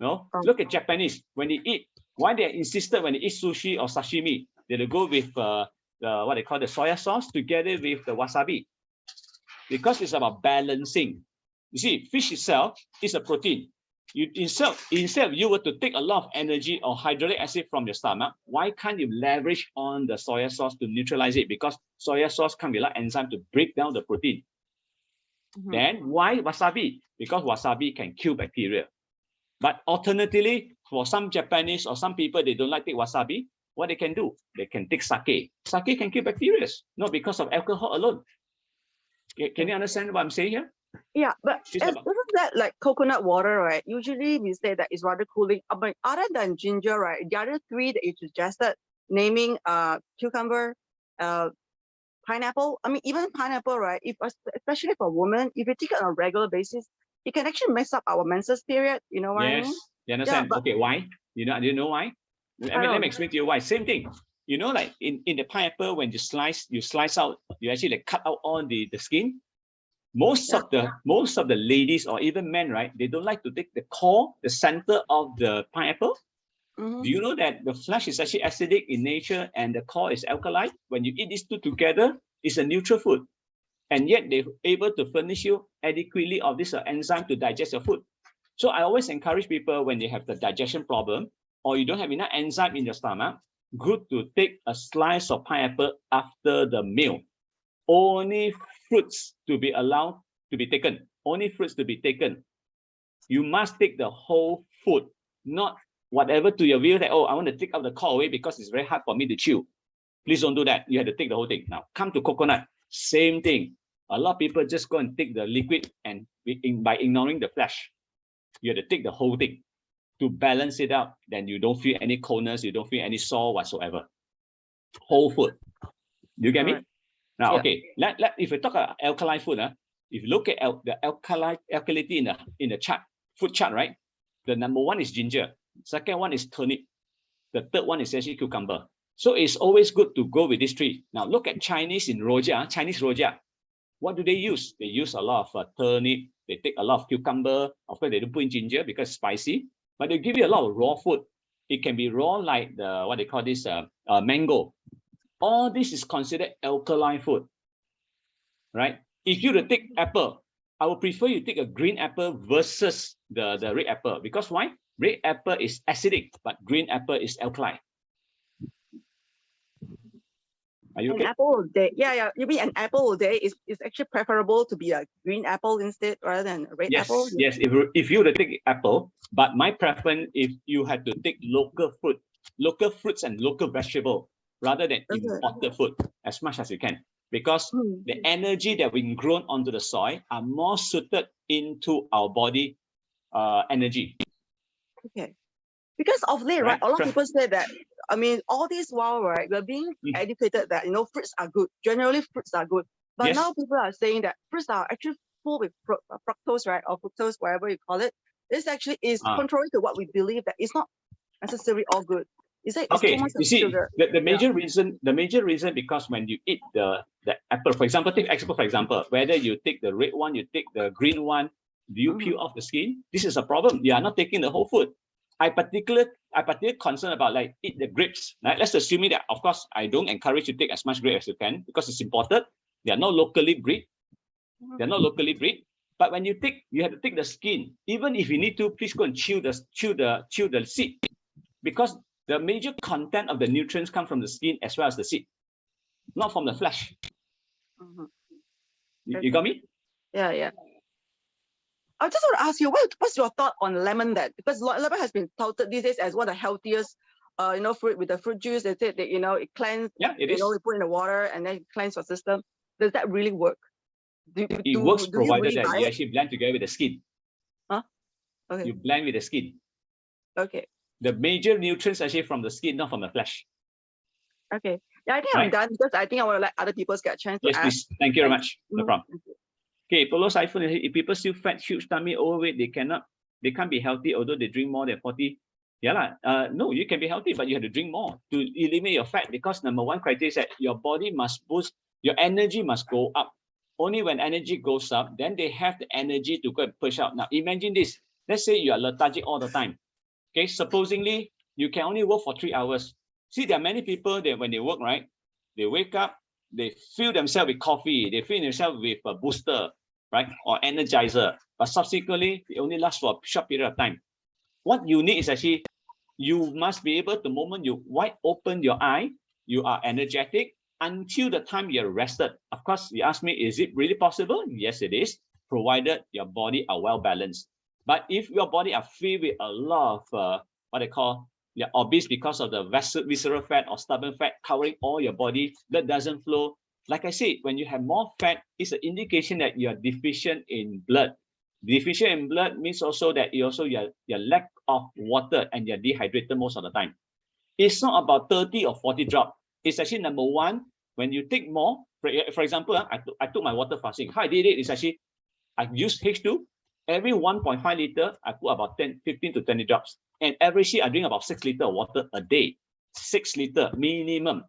No, look at Japanese when they eat. Why they insisted when they eat sushi or sashimi, they'll go with what they call the soya sauce together with the wasabi, because it's about balancing. You see, fish itself is a protein. Instead you were to take a lot of energy or hydraulic acid from your stomach, why can't you leverage on the soya sauce to neutralize it? Because soya sauce can be like enzyme to break down the protein. Then why wasabi? Because wasabi can kill bacteria. But alternatively, for some Japanese or some people, they don't like take wasabi. What they can do? They can take sake. Sake can kill bacteria, not because of alcohol alone. Can you understand what I'm saying here? Yeah, but isn't that like coconut water, right? Usually we say that it's rather cooling. But other than ginger, right, the other three that you suggested, naming cucumber, pineapple. I mean, even pineapple, right? Especially for women, if you take it on a regular basis, it can actually mess up our menses period. You know what I mean? Yes, you understand. Okay, why? Do you know why? Let me explain to you why. Same thing. You know, like in the pineapple, when you slice out, you actually like cut out all the skin. Most of the ladies or even men, right? They don't like to take the core, the center of the pineapple. Do you know that the flesh is actually acidic in nature and the core is alkaline? When you eat these two together, it's a neutral food. And yet they're able to furnish you adequately of this enzyme to digest your food. So I always encourage people when they have the digestion problem or you don't have enough enzyme in your stomach, good to take a slice of pineapple after the meal. Only fruits to be allowed to be taken. only fruits to be taken. You must take the whole food, not whatever to your view that, oh, I want to take out the core away because it's very hard for me to chew. Please don't do that. You have to take the whole thing. Now, come to coconut. Same thing. A lot of people just go and take the liquid and by ignoring the flesh. You have to take the whole thing to balance it out. Then you don't feel any coldness. You don't feel any sore whatsoever. Whole food. You get me? Now, okay. If we talk about alkali food, if you look at the alkalinity in the chart, food chart, right? The number one is ginger. Second one is turnip. The third one is actually cucumber. So it's always good to go with these three. Now look at Chinese in rojak, Chinese rojak. What do they use? They use a lot of turnip. They take a lot of cucumber. Of course, they don't put in ginger because it's spicy. But they give you a lot of raw food. It can be raw like the what they call this mango. All this is considered alkaline food, right? If you were to take apple, I would prefer you take a green apple versus the red apple. Because why? Red apple is acidic, but green apple is alkaline. Are you okay? An apple a day, yeah. You mean an apple a day is actually preferable to be a green apple instead rather than a red apple? Yes. If you were to take apple, but my preference, if you had to take local fruits and local vegetable rather than imported food as much as you can, because the energy that we grown onto the soil are more suited into our body energy. Okay. Because of late, right, a lot of people say that, I mean, all this while, right, we're being educated that, you know, fruits are good. Generally, fruits are good. But now people are saying that fruits are actually full with fructose, right, or fructose, whatever you call it. This actually is contrary to what we believe, that it's not necessarily all good. Is it? Okay, too much you see, sugar. the major reason, because when you eat the apple, for example, take apple for example, whether you take the red one, you take the green one, do you peel off the skin? This is a problem. You are not taking the whole food. I particularly concerned about like eat the grapes. Right? Let's assume that, of course, I don't encourage you to take as much grape as you can because it's imported. They are not locally bred. They're not locally bred. But when you take, you have to take the skin. Even if you need to, please go and chew the seed, because the major content of the nutrients come from the skin as well as the seed, not from the flesh. You got me? Yeah. I just want to ask you, what's your thought on lemon then? Because lemon has been touted these days as one of the healthiest, fruit with the fruit juice. They said that, it cleanses, it is. you put in the water and then it cleanses your system. Does that really work? It works provided that you actually blend together with the skin. Huh? Okay. You blend with the skin. Okay. The major nutrients actually from the skin, not from the flesh. Okay. Yeah, I think I'm done because I think I want to let other people get a chance to ask. Yes, please. Thank you very much. No problem. Okay, Polo's iPhone, if people still fat, huge tummy, overweight, they can't be healthy although they drink more than 40. No, you can be healthy, but you have to drink more to eliminate your fat, because number one criteria is that your body must boost, your energy must go up. Only when energy goes up, then they have the energy to go and push out. Now, imagine this. Let's say you are lethargic all the time. Okay, supposingly, you can only work for 3 hours. See, there are many people that when they work, right, they wake up, they fill themselves with coffee, they fill themselves with a booster, right, or energizer, but subsequently, it only lasts for a short period of time. What you need is actually, you must be able, the moment you wide open your eye, you are energetic until the time you're rested. Of course, you ask me, is it really possible? Yes, it is, provided your body are well balanced. But if your body are filled with a lot of what they call obese, because of the visceral fat or stubborn fat covering all your body, blood doesn't flow. Like I said, when you have more fat, it's an indication that you are deficient in blood. Deficient in blood means also that your lack of water and you're dehydrated most of the time. It's not about 30 or 40 drop. It's actually number one, when you take more, for example, I took my water fasting. How I did it is actually, I used H2. Every 1.5 liter, I put about 15 to 20 drops. And averagely, I drink about 6 liters of water a day. 6 liters minimum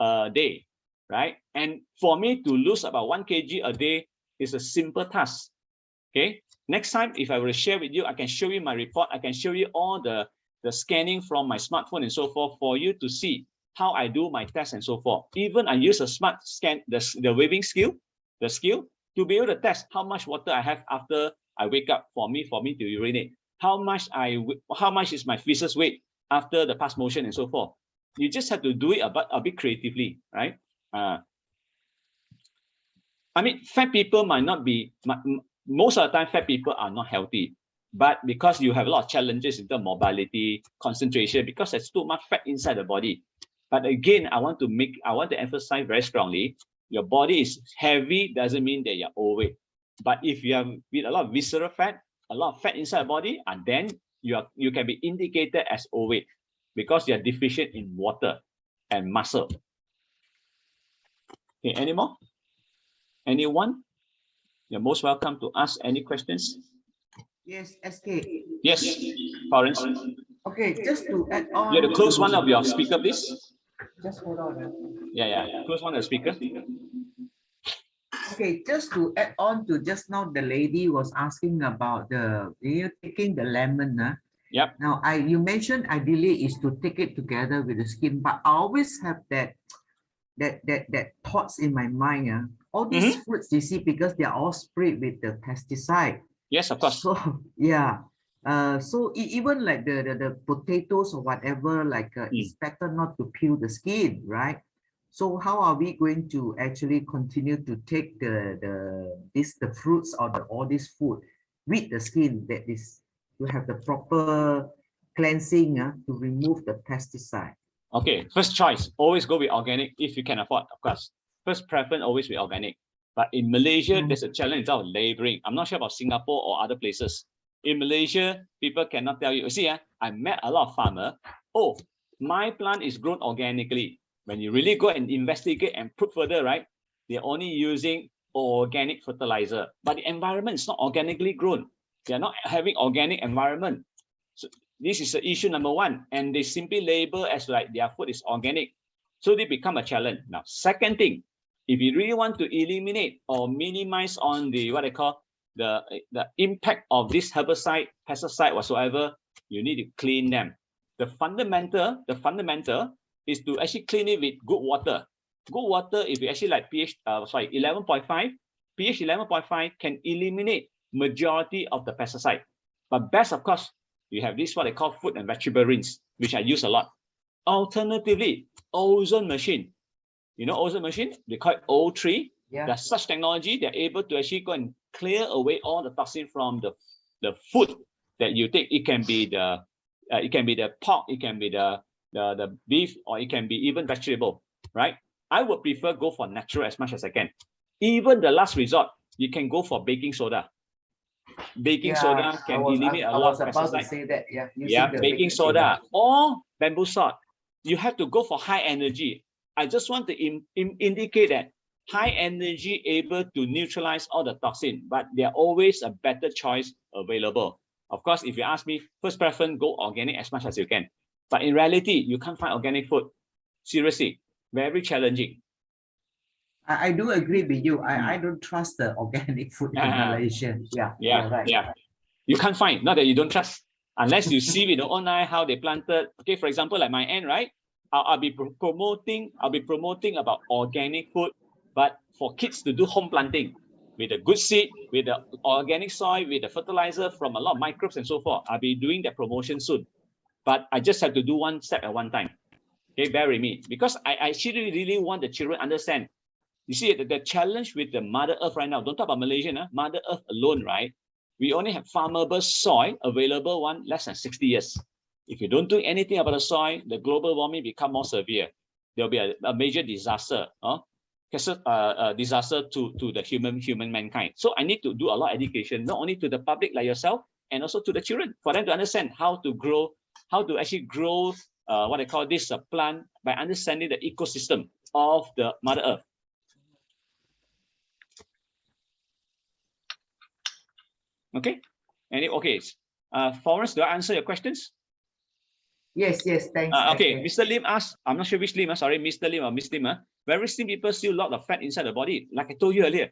a day, right? And for me to lose about 1 kg a day is a simple task, okay? Next time, if I were to share with you, I can show you my report. I can show you all the scanning from my smartphone and so forth for you to see how I do my tests and so forth. Even I use a smart scan, the waving skill, to be able to test how much water I have after I wake up for me to urinate. How much is my feces weight after the pass motion and so forth. You just have to do it a bit creatively, right? I mean, fat people might not be most of the time, fat people are not healthy. But because you have a lot of challenges in terms of mobility, concentration, because there's too much fat inside the body. But again, I want to emphasize very strongly, your body is heavy doesn't mean that you're overweight. But if you have with a lot of visceral fat, a lot of fat inside the body, and then you can be indicated as overweight because you're deficient in water and muscle. Okay, any more? Anyone? You're most welcome to ask any questions. Yes, SK. Yes, Florence. Okay, just to add on. You have to close one of your speaker, please. Just hold on. Yeah. Close one of the speaker. Okay, just to add on to just now, the lady was asking about taking the lemon. Yep. Now, you mentioned ideally is to take it together with the skin, but I always have that thoughts in my mind. All these fruits, you see, because they are all sprayed with the pesticide. Yes, of course. So yeah. So even like the potatoes or whatever, like it's better not to peel the skin, right? So how are we going to actually continue to take the fruits or all this food with the skin, that is to have the proper cleansing to remove the pesticide? Okay, first choice, always go with organic if you can afford, of course. First preference, always with organic. But in Malaysia, there's a challenge of laboring. I'm not sure about Singapore or other places. In Malaysia, people cannot tell you. See, I met a lot of farmers. Oh, my plant is grown organically. When you really go and investigate and put further, right, they're only using organic fertilizer. But the environment is not organically grown. They're not having organic environment. So this is the issue number one. And they simply label as like their food is organic. So they become a challenge. Now, second thing, if you really want to eliminate or minimize on the what I call the impact of this herbicide, pesticide, whatsoever, you need to clean them. The fundamental is to actually clean it with good water. Good water, if you actually like pH 11.5, pH 11.5 can eliminate majority of the pesticide. But best, of course, you have this what I call fruit and vegetable rinse, which I use a lot. Alternatively, ozone machine. You know ozone machine? They call it O3. Yeah. There's such technology, they're able to actually go and clear away all the toxin from the food that you take. It can be the pork, it can be the beef, or it can be even vegetable, right? I would prefer go for natural as much as I can. Even the last resort, you can go for baking soda. Baking soda can eliminate a lot of pesticide. I was about to say that, baking soda or bamboo salt. You have to go for high energy. I just want to indicate that high energy able to neutralize all the toxin, but there are always a better choice available. Of course, if you ask me, first preference, go organic as much as you can. But in reality, you can't find organic food. Seriously, very challenging. I do agree with you. I don't trust the organic food in Malaysia. Yeah, right. Yeah. You can't find, not that you don't trust, unless you see with your own eye how they planted. Okay, for example, like my end, right? I'll be promoting about organic food, but for kids to do home planting with a good seed, with the organic soil, with the fertilizer from a lot of microbes and so forth. I'll be doing that promotion soon. But I just have to do one step at one time. Okay, bear with me. Because I actually really want the children to understand. You see, the challenge with the Mother Earth right now, don't talk about Malaysia, Mother Earth alone, right? We only have farmable soil available less than 60 years. If you don't do anything about the soil, the global warming become more severe. There'll be a major disaster, disaster to the human mankind. So I need to do a lot of education, not only to the public like yourself, and also to the children, for them to understand how to actually grow what I call this plant by understanding the ecosystem of the Mother Earth. Okay. Florence, do I answer your questions? Yes, thanks. Okay, Mr. Lim asked, I'm not sure which Lim, sorry, Mr. Lim or Miss Lim. Very slim people still a lot of fat inside the body. Like I told you earlier,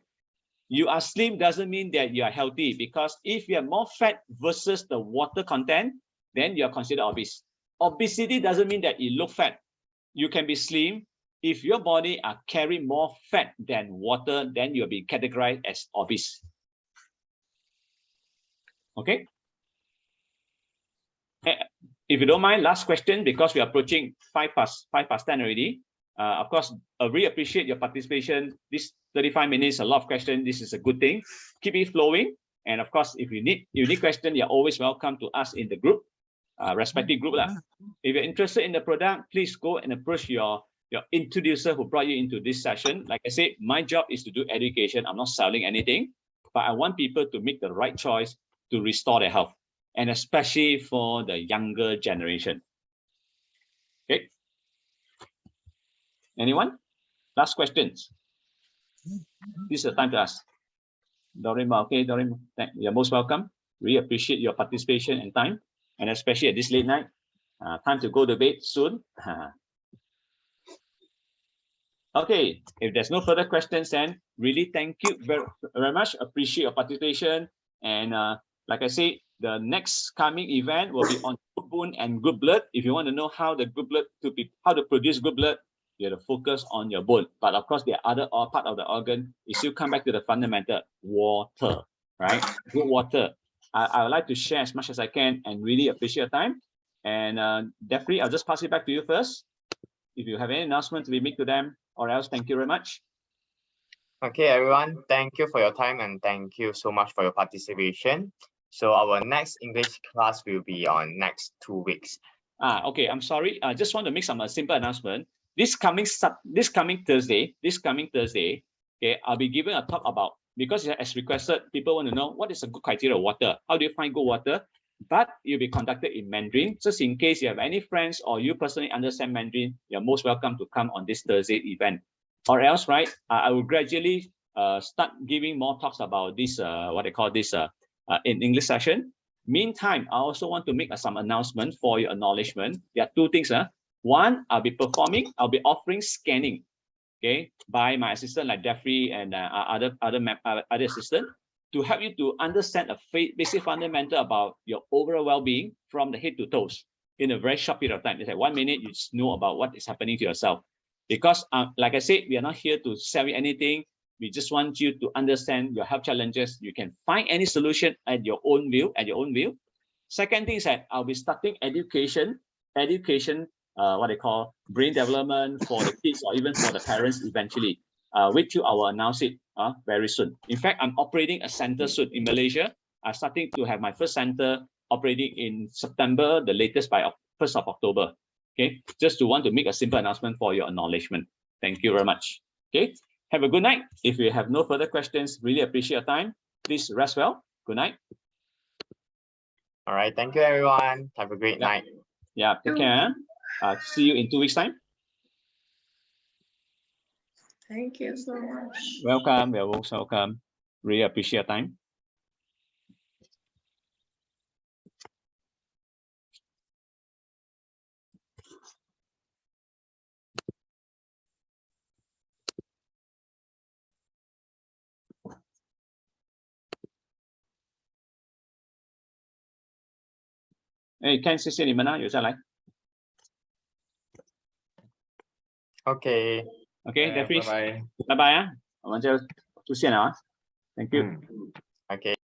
you are slim doesn't mean that you are healthy, because if you have more fat versus the water content, then you are considered obese. Obesity doesn't mean that you look fat. You can be slim. If your body are carrying more fat than water, then you'll be categorized as obese. Okay. If you don't mind, last question, because we are approaching 5 past 10 already. Of course, I really appreciate your participation. This 35 minutes, a lot of questions. This is a good thing. Keep it flowing. And of course, if you need unique question, you're always welcome to ask in the group, respective group. If you're interested in the product, please go and approach your introducer who brought you into this session. Like I said, my job is to do education. I'm not selling anything, but I want people to make the right choice to restore their health, and especially for the younger generation. Okay. Anyone? Last questions. This is the time to ask. Dorima, okay, Dorima, you're most welcome. We appreciate your participation and time, and especially at this late night. Time to go to bed soon. Okay, if there's no further questions, then really thank you very much. Appreciate your participation. And like I said, the next coming event will be on good bone and good blood. If you want to know how the good blood how to produce good blood, you have to focus on your bone. But of course, the other part of the organ is still come back to the fundamental water, right? Good water. I would like to share as much as I can and really appreciate your time. And definitely, I'll just pass it back to you first. If you have any announcement to be made to them, or else, thank you very much. Okay, everyone, thank you for your time and thank you so much for your participation. So our next English class will be on next 2 weeks. Okay, I'm sorry. I just want to make some simple announcement. This coming Thursday, okay, I'll be giving a talk about, because as requested, people want to know what is a good criteria of water. How do you find good water? But you'll be conducted in Mandarin. Just in case you have any friends or you personally understand Mandarin, you're most welcome to come on this Thursday event. Or else, right, I will gradually start giving more talks about this, what they call this in English session. Meantime, I also want to make some announcement for your acknowledgement. There are two things. One, I'll be offering scanning, okay, by my assistant like Jeffrey and other assistant, to help you to understand a basic fundamental about your overall well-being from the head to toes in a very short period of time. It's like 1 minute, you just know about what is happening to yourself. Because like I said, we are not here to sell you anything. We just want you to understand your health challenges. You can find any solution at your own view. Second thing is that I'll be starting education, what they call brain development for the kids or even for the parents eventually. Wait till I will announce it very soon. In fact, I'm operating a center soon in Malaysia. I'm starting to have my first center operating in September, the latest by 1st of October. Okay, just to want to make a simple announcement for your acknowledgement. Thank you very much. Okay, have a good night. If you have no further questions, really appreciate your time. Please rest well. Good night. All right, thank you, everyone. Have a great night. Yeah, take care. See you in 2 weeks' time. Thank you so much. Welcome. You're most welcome. Really appreciate your time. Ken， 谢谢你们啊，有再来。OK， OK， Jeffrey，拜拜啊，我们就出现了啊 ，Thank you。OK。